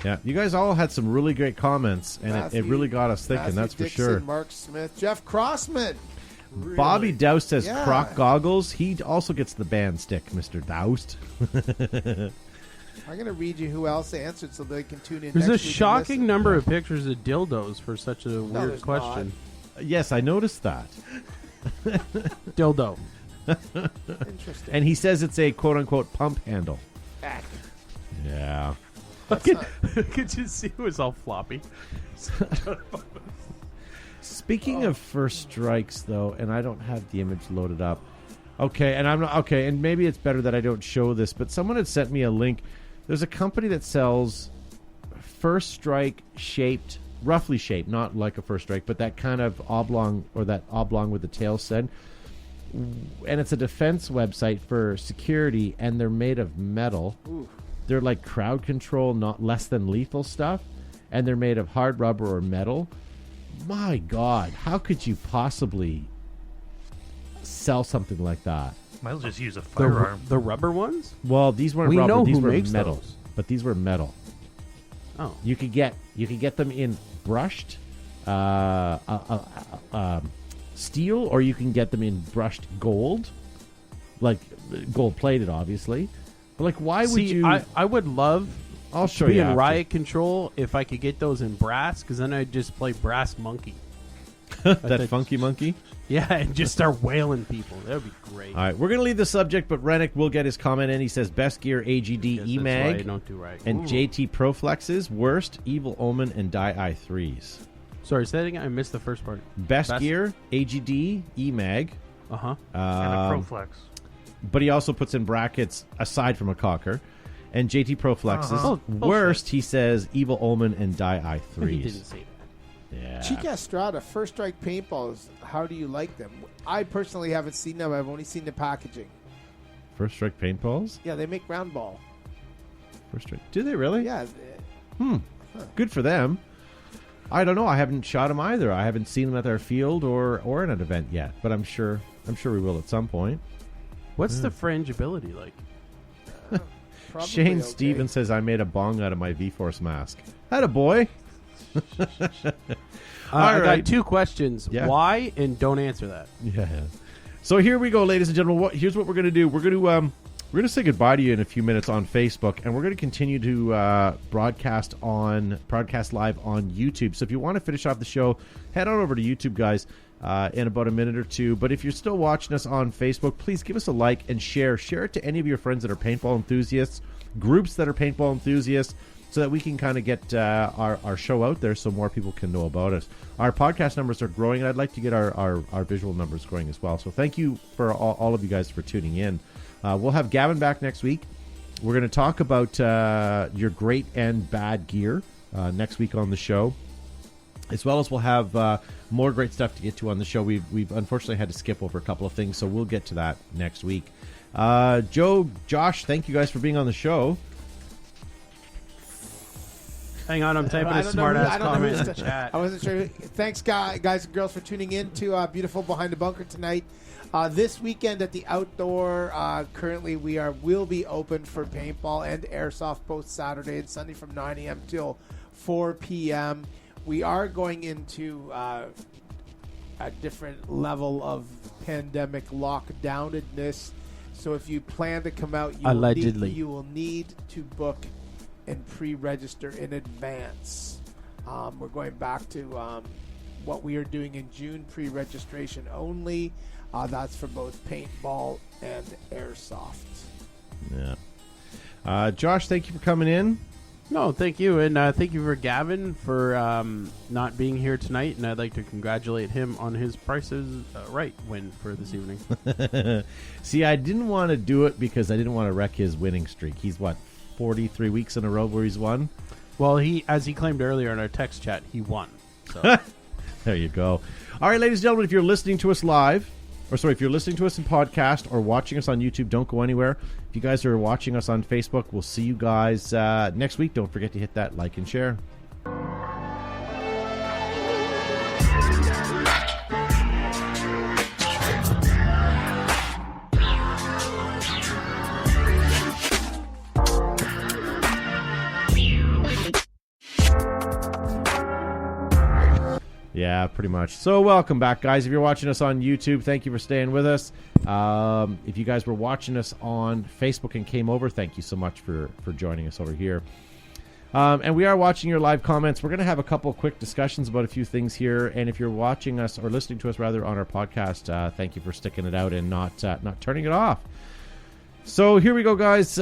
Yeah, you guys all had some really great comments, and it really got us thinking. Matthew That's Dixon, for sure. Mark Smith, Jeff Crossman. Really? Bobby Doust says Yeah. Croc goggles. He also gets the band stick, Mr. Doust. I'm going to read you who else answered so they can tune in. There's next a week and shocking listen. number of pictures of dildos for such a weird there's question. Yes, I noticed that. Dildo. Interesting. And he says it's a quote-unquote pump handle. Back. Yeah. That's not- Could you see it was all floppy? Speaking of first strikes, though, and I don't have the image loaded up. Okay, and I'm not okay, and maybe it's better that I don't show this, but someone had sent me a link. There's a company that sells first strike shaped, roughly shaped, not like a first strike, but that kind of oblong, or that oblong with the tail set. And it's a defense website for security, and they're made of metal. Ooh. They're like crowd control, not less than lethal stuff, and they're made of hard rubber or metal. My God, how could you possibly sell something like that? Might as well just use a The, firearm. the rubber ones? Well, these weren't We rubber; know these who were makes metal. those. But these were metal. Oh. You could get them in brushed steel, or you can get them in brushed gold, like gold plated, obviously. But like, why would See, you? I would love I'll show to be you in after. riot control if I could get those in brass, because then I'd just play brass monkey. that funky monkey. Yeah, and just start wailing people. That would be great. All right, we're gonna leave the subject, but Rennick will get his comment in. He says best gear AGD Guess that's why I EMAG don't do right. and Ooh. JT Proflexes. Worst Evil Omen and Die I3s. Sorry, say that again. I missed the first part. Best gear AGD EMAG. Uh-huh. and a Proflex. But he also puts in brackets aside from a cocker. And JT Proflexes. Uh-huh. Worst, he says Evil Omen and Die I3s. He didn't say that. Yeah. Chica Estrada, First Strike paintballs. How do you like them? I personally haven't seen them. I've only seen the packaging. First Strike paintballs? Yeah, they make round ball. First Strike. Do they really? Yeah. Good for them. I don't know. I haven't shot them either. I haven't seen them at their field or in an event yet. But I'm sure we will at some point. What's the frangibility like? Probably Shane okay. Stevens says I made a bong out of my V-Force mask. Had a boy. I right. got two questions. Yeah. Why? And don't answer that. Yeah. So here we go, ladies and gentlemen. Here's what we're going to do. We're going to say goodbye to you in a few minutes on Facebook, and we're going to continue to broadcast live on YouTube. So if you want to finish off the show, head on over to YouTube, guys, in about a minute or two. But if you're still watching us on Facebook, please give us a like and share. Share it to any of your friends that are paintball enthusiasts, groups that are paintball enthusiasts, so that we can kind of get our show out there so more people can know about us. Our podcast numbers are growing, and I'd like to get our visual numbers growing as well. So thank you for all of you guys for tuning in. We'll have Gavin back next week. We're going to talk about your great and bad gear next week on the show, as well as we'll have more great stuff to get to on the show. We've unfortunately had to skip over a couple of things, so we'll get to that next week. Josh, thank you guys for being on the show. Hang on, I'm typing I a don't know smart who- I ass don't know comment who's in the chat. I wasn't sure. Thanks, guys and girls, for tuning in to Beautiful Behind the Bunker tonight. This weekend at the outdoor, currently will be open for paintball and airsoft both Saturday and Sunday from 9 a.m. till 4 p.m. We are going into a different level of pandemic lockdownedness. So if you plan to come out, Allegedly. you will need to book and pre-register in advance. We're going back to what we are doing in June, pre-registration only. That's for both paintball and airsoft. Yeah. Josh, thank you for coming in. No, thank you, and thank you for Gavin for not being here tonight, and I'd like to congratulate him on his Prices Right win for this evening. See, I didn't want to do it because I didn't want to wreck his winning streak. He's, 43 weeks in a row where he's won? Well, as he claimed earlier in our text chat, he won. So. There you go. All right, ladies and gentlemen, if you're listening to us live, if you're listening to us in podcast or watching us on YouTube, don't go anywhere. If you guys are watching us on Facebook, we'll see you guys next week. Don't forget to hit that like and share. Yeah, pretty much. So welcome back, guys. If you're watching us on YouTube, thank you for staying with us. If you guys were watching us on Facebook and came over, thank you so much for joining us over here. And we are watching your live comments. We're going to have a couple quick discussions about a few things here. And if you're watching us or listening to us rather on our podcast, thank you for sticking it out and not turning it off. So here we go, guys.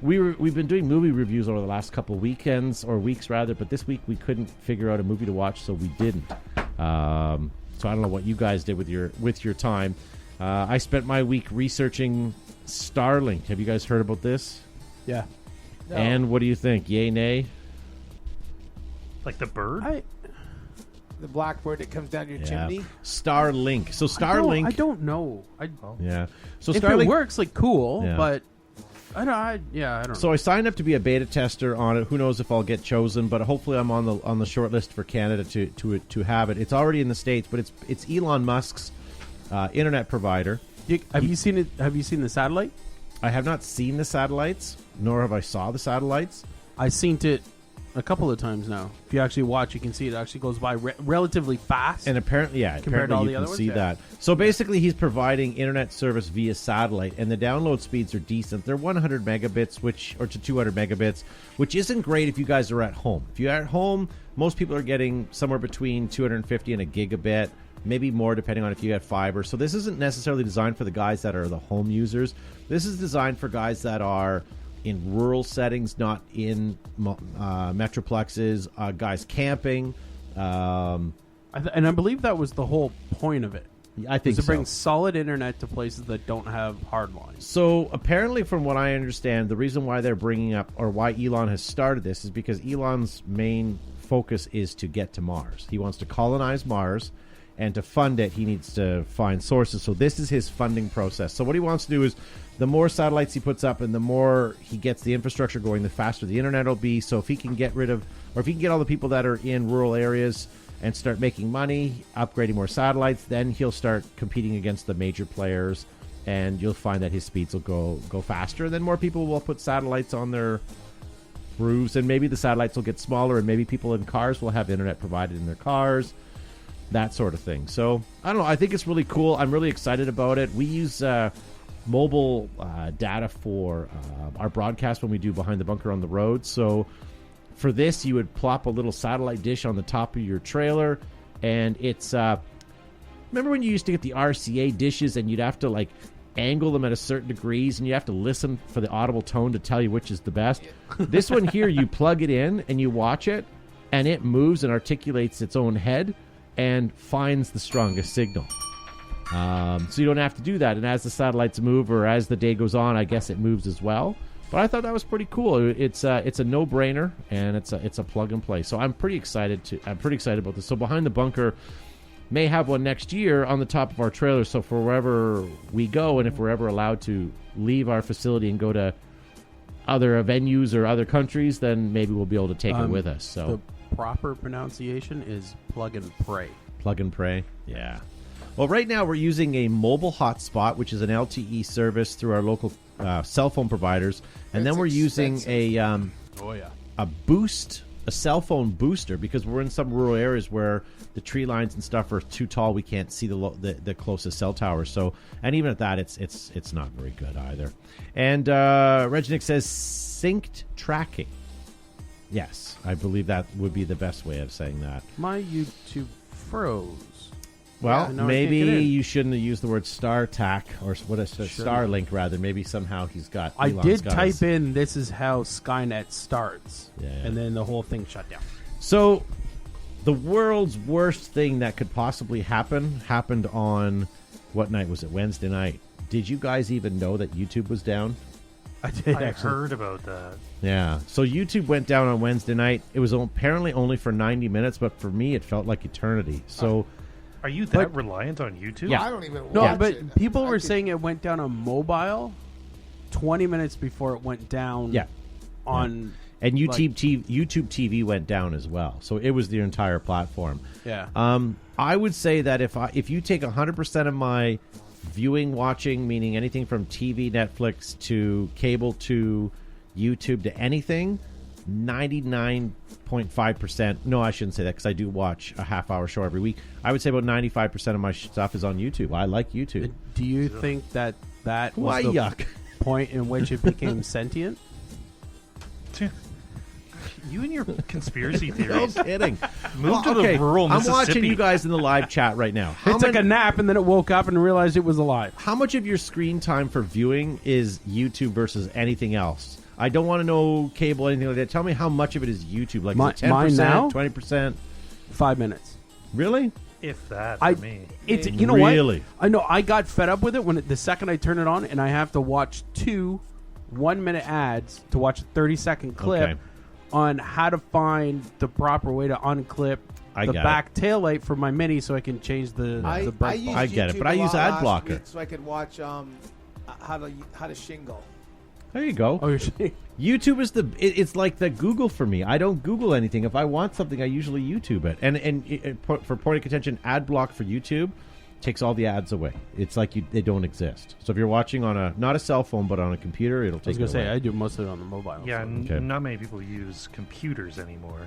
We've been doing movie reviews over the last couple weekends, or weeks rather, but this week we couldn't figure out a movie to watch, so we didn't. So I don't know what you guys did with your time. I spent my week researching Starlink. Have you guys heard about this? Yeah. No. And what do you think? Yay, nay? Like the bird? The black bird that comes down your chimney. Starlink. So Starlink. I don't know. Yeah. So if Starlink it works, cool, Yeah. but I don't know. So I signed up to be a beta tester on it. Who knows if I'll get chosen? But hopefully I'm on the short list for Canada to have it. It's already in the States, but it's Elon Musk's internet provider. Have you seen it? Have you seen the satellite? I have not seen the satellites, nor have I saw the satellites. I seen it a couple of times now. If you actually watch, you can see it actually goes by relatively fast. And apparently, compared to all you the can other ones, see that. So basically, he's providing internet service via satellite, and the download speeds are decent. They're 100 megabits, or to 200 megabits, which isn't great if you guys are at home. If you're at home, most people are getting somewhere between 250 and a gigabit, maybe more depending on if you get fiber. So this isn't necessarily designed for the guys that are the home users. This is designed for guys that are in rural settings, not in metroplexes, guys camping. And I believe that was the whole point of it. I think to so. bring solid internet to places that don't have hard lines. So apparently, from what I understand, the reason why they're bringing up, or why Elon has started this, is because Elon's main focus is to get to Mars. He wants to colonize Mars, and to fund it, he needs to find sources. So this is his funding process. So what he wants to do is, the more satellites he puts up and the more he gets the infrastructure going, the faster the internet will be. So if he can get rid of, or if he can get all the people that are in rural areas and start making money, upgrading more satellites, then he'll start competing against the major players, and you'll find that his speeds will go faster. Then more people will put satellites on their roofs, and maybe the satellites will get smaller, and maybe people in cars will have internet provided in their cars, that sort of thing. So I don't know. I think it's really cool. I'm really excited about it. We use mobile data for our broadcast when we do Behind the Bunker on the road. So for this, you would plop a little satellite dish on the top of your trailer, and it's remember when you used to get the RCA dishes and you'd have to angle them at a certain degrees, and you have to listen for the audible tone to tell you which is the best? This one here, you plug it in and you watch it, and it moves and articulates its own head and finds the strongest signal. So you don't have to do that. And as the satellites move, or as the day goes on, I guess it moves as well. But I thought that was pretty cool. It's a no-brainer, and it's a plug and play. So I'm pretty excited about this. So Behind the Bunker may have one next year on the top of our trailer. So for wherever we go, and if we're ever allowed to leave our facility and go to other venues or other countries, then maybe we'll be able to take it with us. So the proper pronunciation is plug and pray. Plug and pray. Yeah. Well, right now we're using a mobile hotspot, which is an LTE service through our local cell phone providers, and then we're using a cell phone booster, because we're in some rural areas where the tree lines and stuff are too tall. We can't see the closest cell tower. So, and even at that, it's not very good either. And Regnick says synced tracking. Yes, I believe that would be the best way of saying that. My YouTube froze. Well, Yeah, no, I maybe can't get in. you shouldn't have used the word StarTAC or what is it, Starlink rather. Maybe somehow he's got. I Elon's did got type his- in "this is how Skynet starts," Yeah. and then the whole thing shut down. So, the world's worst thing that could possibly happened on what night was it? Wednesday night. Did you guys even know that YouTube was down? I did I actually. heard about that. Yeah. So YouTube went down on Wednesday night. It was apparently only for 90 minutes, but for me, it felt like eternity. So, Are you that reliant on YouTube? Yeah. I don't even No, watch but it. people I were could- saying it went down on mobile 20 minutes before it went down yeah. on. And YouTube, Like- YouTube TV went down as well. So it was the entire platform. Yeah. I would say that if you take 100% of my viewing, watching, meaning anything from TV, Netflix to cable to YouTube to anything, 99.5%. No, I shouldn't say that because I do watch a half-hour show every week. I would say about 95% of my stuff is on YouTube. I like YouTube. Do you think that Why was the yuck? point in which it became sentient? You and your conspiracy No theories. kidding. Move to the rural I'm Mississippi. watching you guys in the live chat right now. It took a nap and then it woke up and realized it was alive. How much of your screen time for viewing is YouTube versus anything else? I don't want to know cable, anything like that. Tell me how much of it is YouTube. Like is it 10%, Mine now? 20%? 5 minutes. Really? If that, for I me. it's you know Really? what? I know I got fed up with it when the second I turn it on and I have to watch 2 1-minute ads to watch a 30-second clip Okay. on how to find the proper way to unclip I the get back tail light for my Mini so I can change the I brake used ball. I get it, YouTube but I a use lot ad last blocker. week so I could watch how to shingle. There you go. Oh, you're saying? YouTube is it's like the Google for me. I don't Google anything. If I want something, I usually YouTube it. And for point of contention, ad block for YouTube takes all the ads away. It's like they don't exist. So if you're watching on not a cell phone but on a computer, it'll I take was it gonna away. say I do most of it on the mobile. Yeah, so. n- Okay. not many people use computers anymore.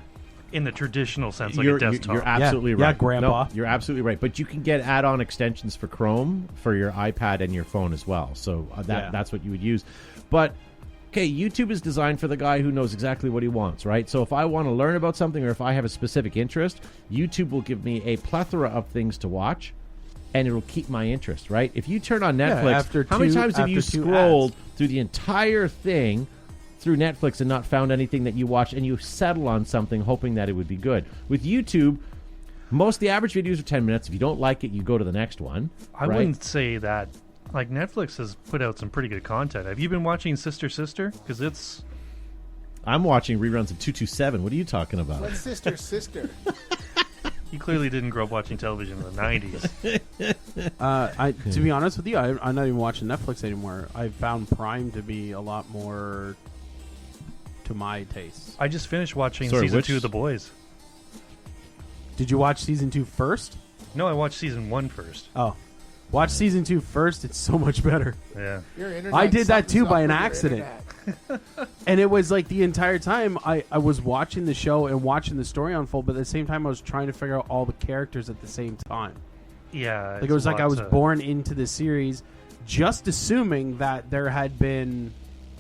In the traditional sense, like you're, a desktop. You're absolutely Yeah, right. Grandpa. No, you're absolutely right. But you can get add-on extensions for Chrome for your iPad and your phone as well. So that's what you would use. But okay, YouTube is designed for the guy who knows exactly what he wants, right? So if I want to learn about something or if I have a specific interest, YouTube will give me a plethora of things to watch, and it'll keep my interest, right? If you turn on Netflix, after how many two- times have you after two scrolled ads. through the entire thing through Netflix and not found anything that you watched, and you settle on something hoping that it would be good? With YouTube, the average videos are 10 minutes. If you don't like it, you go to the next one. I right? wouldn't say that. Like, Netflix has put out some pretty good content. Have you been watching Sister Sister? Because it's... I'm watching reruns of 227. What are you talking about? What's sister? You clearly didn't grow up watching television in the 90s. To be honest with you, I'm not even watching Netflix anymore. I found Prime to be a lot more to my taste. I just finished watching Sorry, Season which- 2 of The Boys. Did you watch season 2 first? No, I watched Season 1 first. Oh, watch season 2 first. It's so much better. Yeah. Your internet I did that something's too up by an with your accident. internet. And it was like the entire time I was watching the show and watching the story unfold, but at the same time I was trying to figure out all the characters at the same time. Yeah. Like it was like I was born into the series just assuming that there had been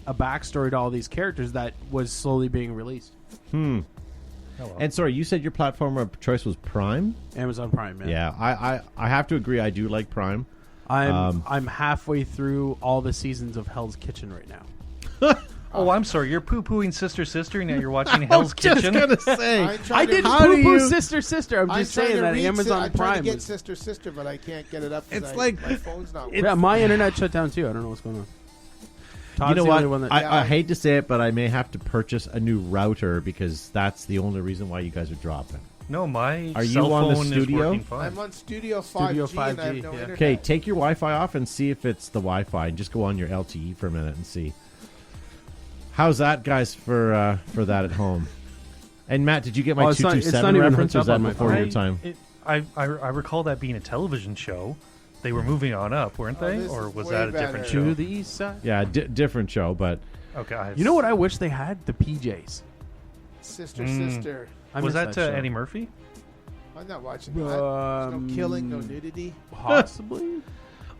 a backstory to all these characters that was slowly being released. And sorry, you said your platform of choice was Prime? Amazon Prime, man. Yeah, I have to agree. I do like Prime. I'm halfway through all the seasons of Hell's Kitchen right now. Oh, I'm sorry. You're poo-pooing Sister Sister, and now you're watching Hell's Just Kitchen? gonna say. I'm trying I to- didn't How do poo-poo you- Sister. I'm I'm just trying saying to that read Amazon I'm trying Prime to get was... sister, but I can't get it up. 'cause It's like- my phone's not. Yeah, my internet shut down too. I don't know what's going on. Todd's You know the what? only one that- I hate to say it, but I may have to purchase a new router because that's the only reason why you guys are dropping. No, my Are you cell on the phone studio? is working fine. I'm on Studio 5G, Studio and I have 5G, no yeah. internet. Okay, take your Wi-Fi off and see if it's the Wi-Fi, and just go on your LTE for a minute and see. How's that, guys, for that at home? And Matt, did you get my Oh, it's not 227 even reference, or is hooked that up on my before phone. your time? I recall that being a television show. They were moving on up, weren't Oh, they? this Or is was way that a better. different to show? the east side. Yeah, different show, but Okay. You know what I wish they had? The PJs. Sister. I was miss that, show. Eddie Murphy? I'm not watching that. There's no killing, no nudity. Possibly.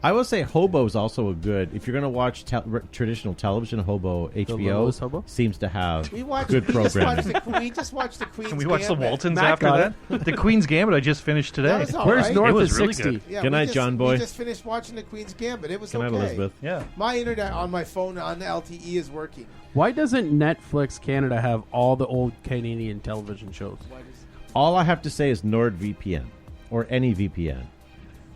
I will say Hobo is also a good. If you're going to watch traditional television, Hobo Lowest HBO Hobo? seems to have We watched. good programming. We just watched the Queen's. Can we watch the Gambit. Waltons Matt after got that? The Queen's Gambit I just finished today. That was all Where's right. North It was is really 60? good. Yeah, Good night, we just, John Boy. We just finished watching the Queen's Gambit. It was Good night, okay. Elizabeth. Yeah. My internet on my phone on the LTE is working. Why doesn't Netflix Canada have all the old Canadian television shows? What is- All I have to say is NordVPN or any VPN.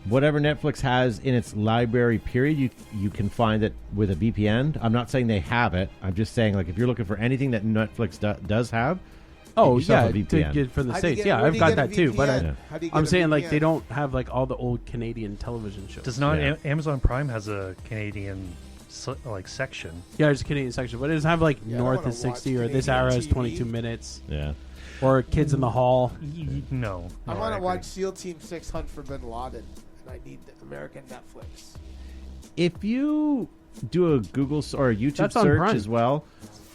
Whatever Netflix has in its library period, you can find it with a VPN. I'm not saying they have it. I'm just saying, like, if you're looking for anything that Netflix does have, Oh, get yourself yeah, a to VPN. get from the How do you States. get- Yeah, where I've do you got get a that too. But VPN? How do you get I'm a saying, like, VPN? they don't have, like, all the old Canadian television shows. Does not Yeah. Amazon Prime has a Canadian section? Yeah, there's a Canadian section, but it doesn't have, like, Yeah, I North wanna is 60 watch or this Canadian hour is TV. 22 minutes yeah. or Kids in the Hall. No. I No, want to agree. watch SEAL Team 6 Hunt for Bin Laden, and I need the American Netflix. If you do a Google or a YouTube That's on search Prime. as well,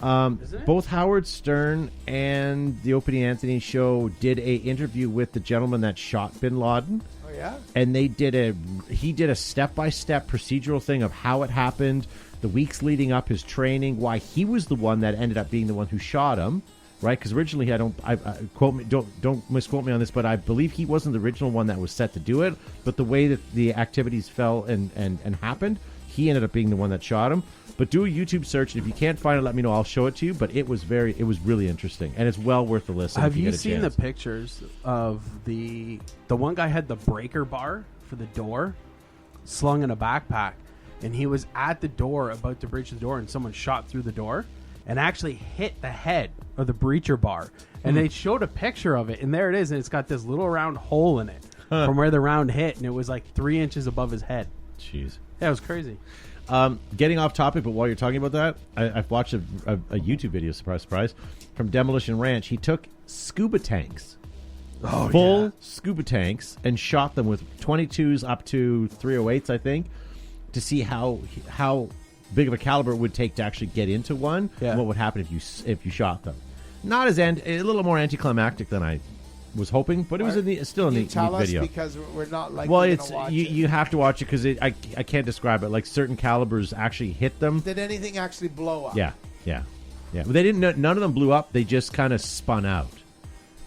Isn't it? both Howard Stern and the Opie and Anthony show did a interview with the gentleman that shot Bin Laden. Oh yeah, And he did a step-by-step procedural thing of how it happened, the weeks leading up, his training, why he was the one that ended up being the one who shot him, right? Because originally, don't misquote me on this, but I believe he wasn't the original one that was set to do it. But the way that the activities fell and happened, he ended up being the one that shot him. But do a YouTube search, and if you can't find it, let me know. I'll show it to you. But it was really interesting, and it's well worth the listen. Have if you you get a seen the chance. pictures of the one guy had the breaker bar for the door slung in a backpack, and he was at the door about to breach the door, and someone shot through the door and actually hit the head of the breacher bar. And they showed a picture of it, and there it is, and it's got this little round hole in it from where the round hit, and it was like 3 inches above his head. Jeez. Yeah, it was crazy. Getting off topic, but while you're talking about that, I've watched a YouTube video, surprise, surprise, from Demolition Ranch. He took scuba tanks, full scuba tanks, and shot them with 22s up to 308s, I think, to see how big of a caliber it would take to actually get into one. Yeah. And what would happen if you shot them? Not as a little more anticlimactic than I was hoping, but it was still a Can you neat tell us video. because we're not like. Well, gonna it's watch you. it. You have to watch it because I can't describe it. Like certain calibers actually hit them. Did anything actually blow up? Yeah. But they didn't. None of them blew up. They just kind of spun out.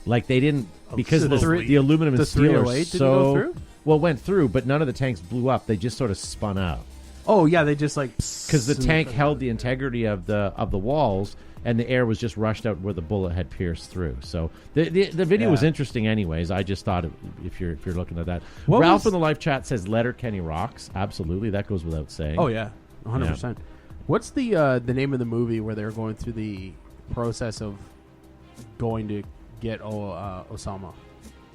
Like they didn't because so the aluminum the and steel are 308 so. didn't go through? Well, it went through, but none of the tanks blew up. They just sort of spun out Oh yeah, they just like because the tank held the integrity of the walls, and the air was just rushed out where the bullet had pierced through. So the video was Yeah. interesting, anyways. I just thought if you're looking at that, What Ralph was- in the live chat says Letter Kenny rocks. Absolutely, that goes without saying. Oh yeah, 100%. What's the name of the movie where they're going through the process of going to get Osama?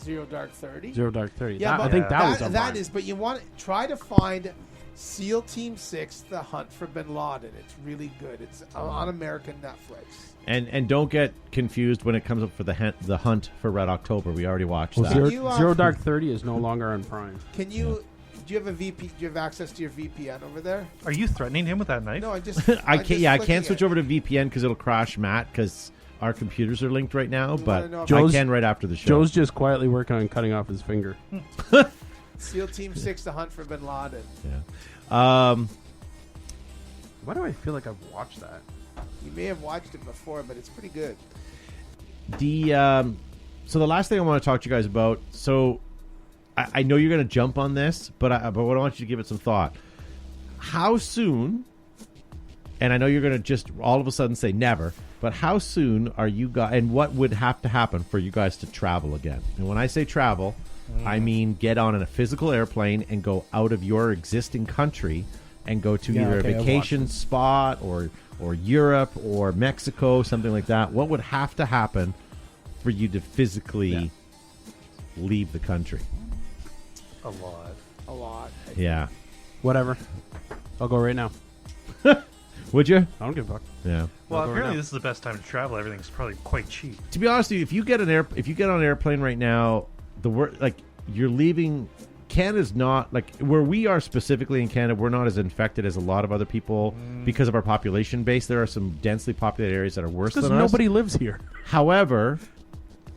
Zero Dark 30. Zero Dark 30. Yeah, That- but I think that was on that Prime. is. But you want to try to find SEAL Team 6: The Hunt for Bin Laden. It's really good. It's on American Netflix. And don't get confused when it comes up for the hunt for Red October. We already watched Well, that. Zero, You, Zero Dark 30 is no longer on Prime. Can you? Do you have a VP? Do you have access to your VPN over there? Are you threatening him with that knife? No, I just. I can't. I can't switch over to VPN because it'll crash Matt because our computers are linked right now. But know if- I Joe's- can right after the show. Joe's just quietly working on cutting off his finger. SEAL Team 6: The Hunt for Bin Laden. Yeah. Why do I feel like I've watched that? You may have watched it before, but it's pretty good. So the last thing I want to talk to you guys about. So I know you're going to jump on this, but I want you to give it some thought. How soon? And I know you're going to just all of a sudden say never, but how soon are you guys? And what would have to happen for you guys to travel again? And when I say travel, I mean get on a physical airplane and go out of your existing country and go to Yeah, either okay, a I've vacation spot or Europe or Mexico, something like that. What would have to happen for you to physically leave the country? A lot. A lot. Yeah. Whatever. I'll go right now. Would you? I don't give a fuck. Yeah. Well, I'll go right apparently now. this is the best time to travel. Everything's probably quite cheap. To be honest with you, if you get on an airplane right now, you're leaving. Canada's not like where we are specifically in Canada. We're not as infected as a lot of other people because of our population base. There are some densely populated areas that are worse than Because us. nobody lives here. However,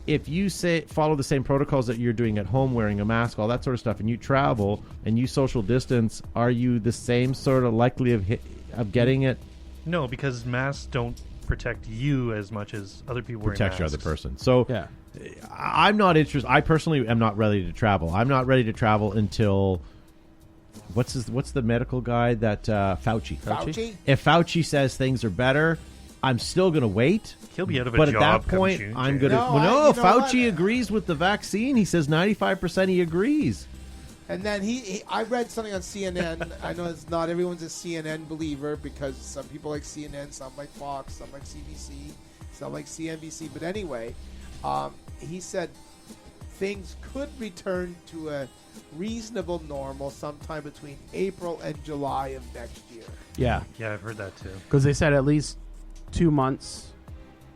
if you say follow the same protocols that you're doing at home, wearing a mask, all that sort of stuff, and you travel and you social distance, are you the same sort of likely of getting it? No, because masks don't protect you as much as other people wearing Protect your masks. other person. So Yeah. I'm not interested. I personally am not ready to travel. I'm not ready to travel until what's the medical guy that Fauci. Fauci? If Fauci says things are better, I'm still going to wait. He'll be out of a But job at that come point, June, I'm June. going to. No, Well, no, you know Fauci what? agrees with the vaccine. He says 95% he agrees. And then I read something on CNN. I know it's not everyone's a CNN believer because some people like CNN, some like Fox, some like CBC, some like CNBC. But anyway, he said things could return to a reasonable normal sometime between April and July of next year. Yeah. Yeah, I've heard that too. Because they said at least 2 months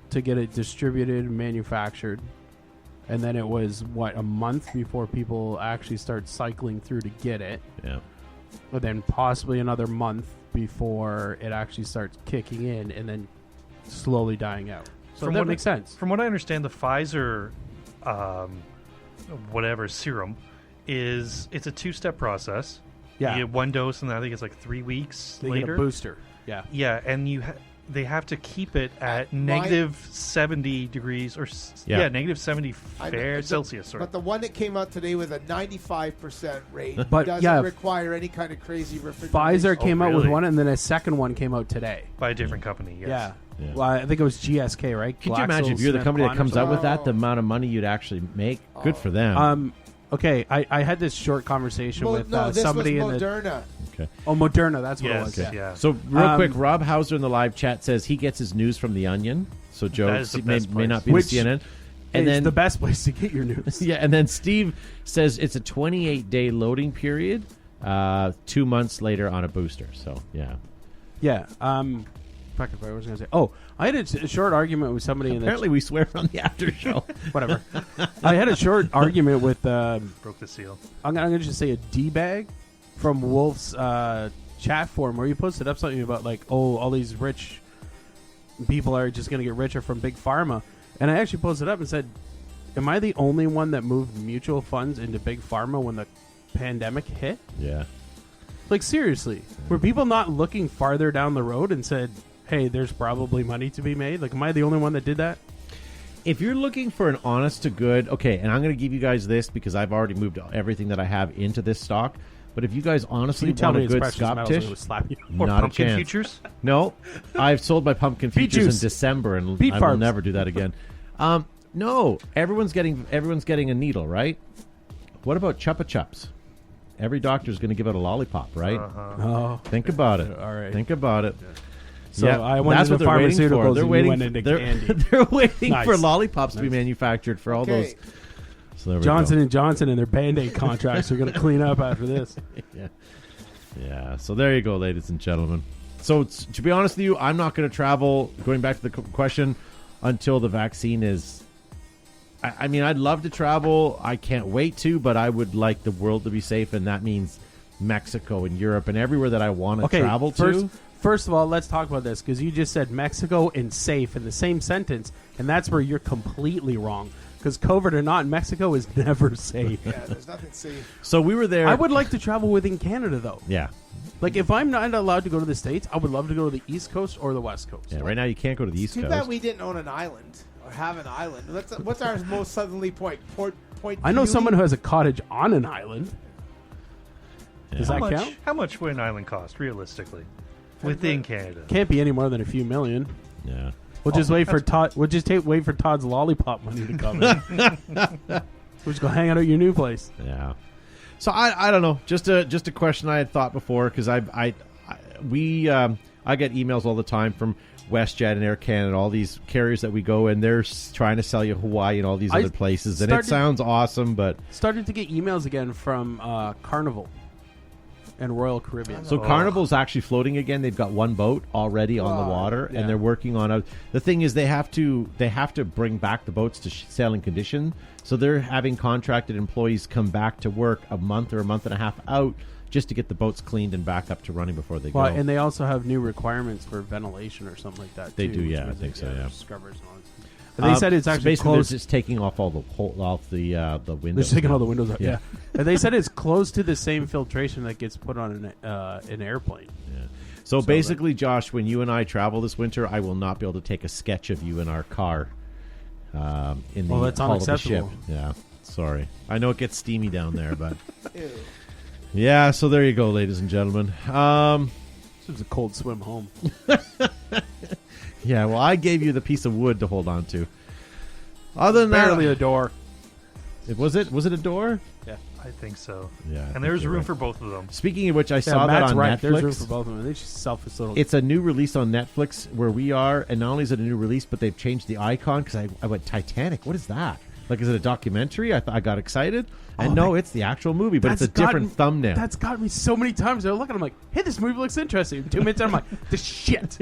to get it distributed and manufactured. And then it was, a month before people actually start cycling through to get it. Yeah. But then possibly another month before it actually starts kicking in and then slowly dying out. So that makes sense. From what I understand, the Pfizer, serum it's a 2-step process. Yeah. You get one dose, and I think it's like 3 weeks They later. get a booster. Yeah. Yeah, and they have to keep it at My- negative 70 degrees or Yeah. negative 70 I know, Celsius. Sorry. But the one that came out today with a 95% rate But, doesn't yeah, require any kind of crazy refrigeration. Pfizer came out with really? one, and then a second one came out today. By a different company. Yes. Yeah. Yeah. Well, I think it was GSK, right? Could you imagine if you're the company that comes out with that, the Oh. amount of money you'd actually make? Good for them. Okay, I had this short conversation with this somebody was in the... Moderna. Okay. Oh, Moderna, that's what it Yes. was. Yeah. Yeah. So real quick, Um, Rob Hauser in the live chat says he gets his news from The Onion. So Joe That is the may best not place. be Which the CNN. And And it's then the best place to get your news. yeah, and then Steve says it's a 28-day loading period, 2 months later on a booster. So yeah. Yeah. Fuck if I was going to say. Oh, I had a short argument with somebody in Apparently we swear on the after show. whatever. I had a short argument with Broke the seal. I'm gonna just say a D-bag from Wolf's chat forum where he posted up something about like, oh, all these rich people are just gonna get richer from big pharma, and I actually posted up and said, am I the only one that moved mutual funds into big pharma when the pandemic hit? Yeah. Like, seriously, were people not looking farther down the road and said, hey, there's probably money to be made? Like, am I the only one that did that? If you're looking for an honest to good, okay, and I'm going to give you guys this because I've already moved everything that I have into this stock. But if you guys honestly You tell want me a it's good precious Scott metals, I Tish, would slap you. Or not a pumpkin chance. futures? No, I've sold my pumpkin Beet futures in juice. December, and Beet I will farms. never do that again. No, everyone's getting a needle, right? What about Chupa Chups? Every doctor's going to give out a lollipop, right? Oh, Think about it. all right. Think about it. So Yeah, I went that's into what they're waiting for. pharmaceuticals They're and waiting. you went into they're, candy. they're waiting Nice. for lollipops to be manufactured for all those. Okay. So there we Johnson go. and Johnson and their Band-Aid contracts are going to clean up after this. Yeah. So there you go, ladies and gentlemen. So to be honest with you, I'm not going to travel. Going back to the question, until the vaccine is. I mean, I'd love to travel. I can't wait to, but I would like the world to be safe, and that means Mexico and Europe and everywhere that I want to travel to. First of all, let's talk about this because you just said Mexico and safe in the same sentence, and that's where you're completely wrong. Because COVID or not, Mexico is never safe. Yeah, there's nothing safe. So we were there. I would like to travel within Canada, though. Yeah. Like, if I'm not allowed to go to the States, I would love to go to the East Coast or the West Coast. Yeah. Right now, you can't go to the East Too Coast. bad we didn't own an island or have an island. What's our most southerly point? Point. I know Beauty? someone who has a cottage on an island. Does Yeah. that How much, count? how much would an island cost, realistically? Within Canada. Can't be any more than a few million. Yeah. We'll just wait for Todd. We'll just wait for Todd's lollipop money to come in. We'll just go hang out at your new place. Yeah. So I don't know. Just a question I had thought before because I get emails all the time from WestJet and Air Canada, all these carriers that we go and they're trying to sell you Hawaii and all these other places, and it sounds awesome, but Started to get emails again from Carnival and Royal Caribbean. so Carnival's actually floating again. They've got one boat already on the water, yeah. and they're working on the thing is they have to bring back the boats to sailing condition. So they're having contracted employees come back to work a month or a month and a half out just to get the boats cleaned and back up to running before they Well, go. and they also have new requirements for ventilation or something like that. They too, do, which yeah, I means think that, so, yeah. Scrubbers and all that. They said it's so actually basically close. they're just taking off all the They're windows. just taking now. all the windows out. Yeah. Yeah. And they said it's close to the same filtration that gets put on an airplane. Yeah. So basically, Josh, when you and I travel this winter, I will not be able to take a sketch of you in our car. In the that's hull of the ship. unacceptable. Yeah. Sorry. I know it gets steamy down there, but Ew. yeah. So there you go, ladies and gentlemen. This was a cold swim home. Yeah. Well, I gave you the piece of wood to hold on to. Other than Barely that, a door. was it a door? Yeah. I think so. Yeah. I think And there's you're room right. for both of them. Speaking of which, I saw that Matt's on right. Netflix. There's room for both of them. They just selfish little. It's a new release on Netflix where we are, and not only is it a new release, but they've changed the icon because I went, Titanic, what is that? Like, is it a documentary? I got excited. And no, it's the actual movie, but it's a different thumbnail. That's got me so many times. They're looking, I'm like, hey, this movie looks interesting. 2 minutes in, I'm like, this shit.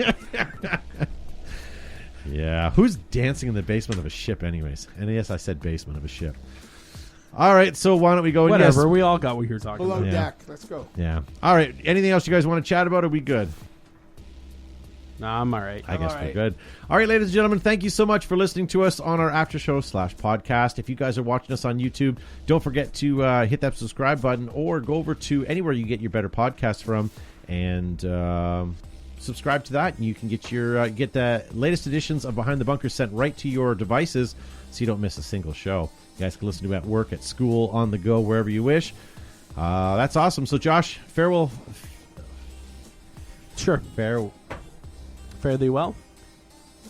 Yeah. Who's dancing in the basement of a ship anyways? And yes, I said basement of a ship. All right, so why don't we go? Whatever. Yes. We all got what you're talking Below about. Yeah. deck. Let's go. Yeah. All right. Anything else you guys want to chat about? Are we good? Nah, I'm all right. I guess all we're right. good. All right, ladies and gentlemen, thank you so much for listening to us on our after show / podcast. If you guys are watching us on YouTube, don't forget to hit that subscribe button or go over to anywhere you get your better podcasts from and subscribe to that. And you can get your get the latest editions of Behind the Bunker sent right to your devices so you don't miss a single show. You guys can listen to it at work, at school, on the go, wherever you wish. That's awesome. So, Josh, farewell. Sure. Fare thee well.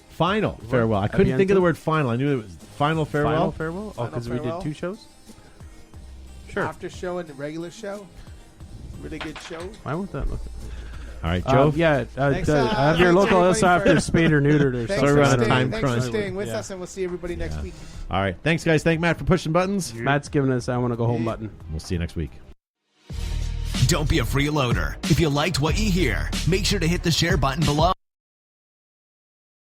Final farewell. I couldn't think of the word final. I knew it was final farewell. Final farewell? Oh, Final because we did farewell? 2 shows? Sure. After show and the regular show. Really good show. Why won't that look? All right, Joe. Yeah. Thanks, Have your thanks local everybody also after for- spayed or neutered or Thanks, Sorry, for we're on a staying, time thanks crunch. for staying with Yeah. us, and we'll see everybody next week. All right. Thanks, guys. Thank Matt for pushing buttons. Matt's giving us I want to go home button. We'll see you next week. Don't be a freeloader. If you liked what you hear, make sure to hit the share button below.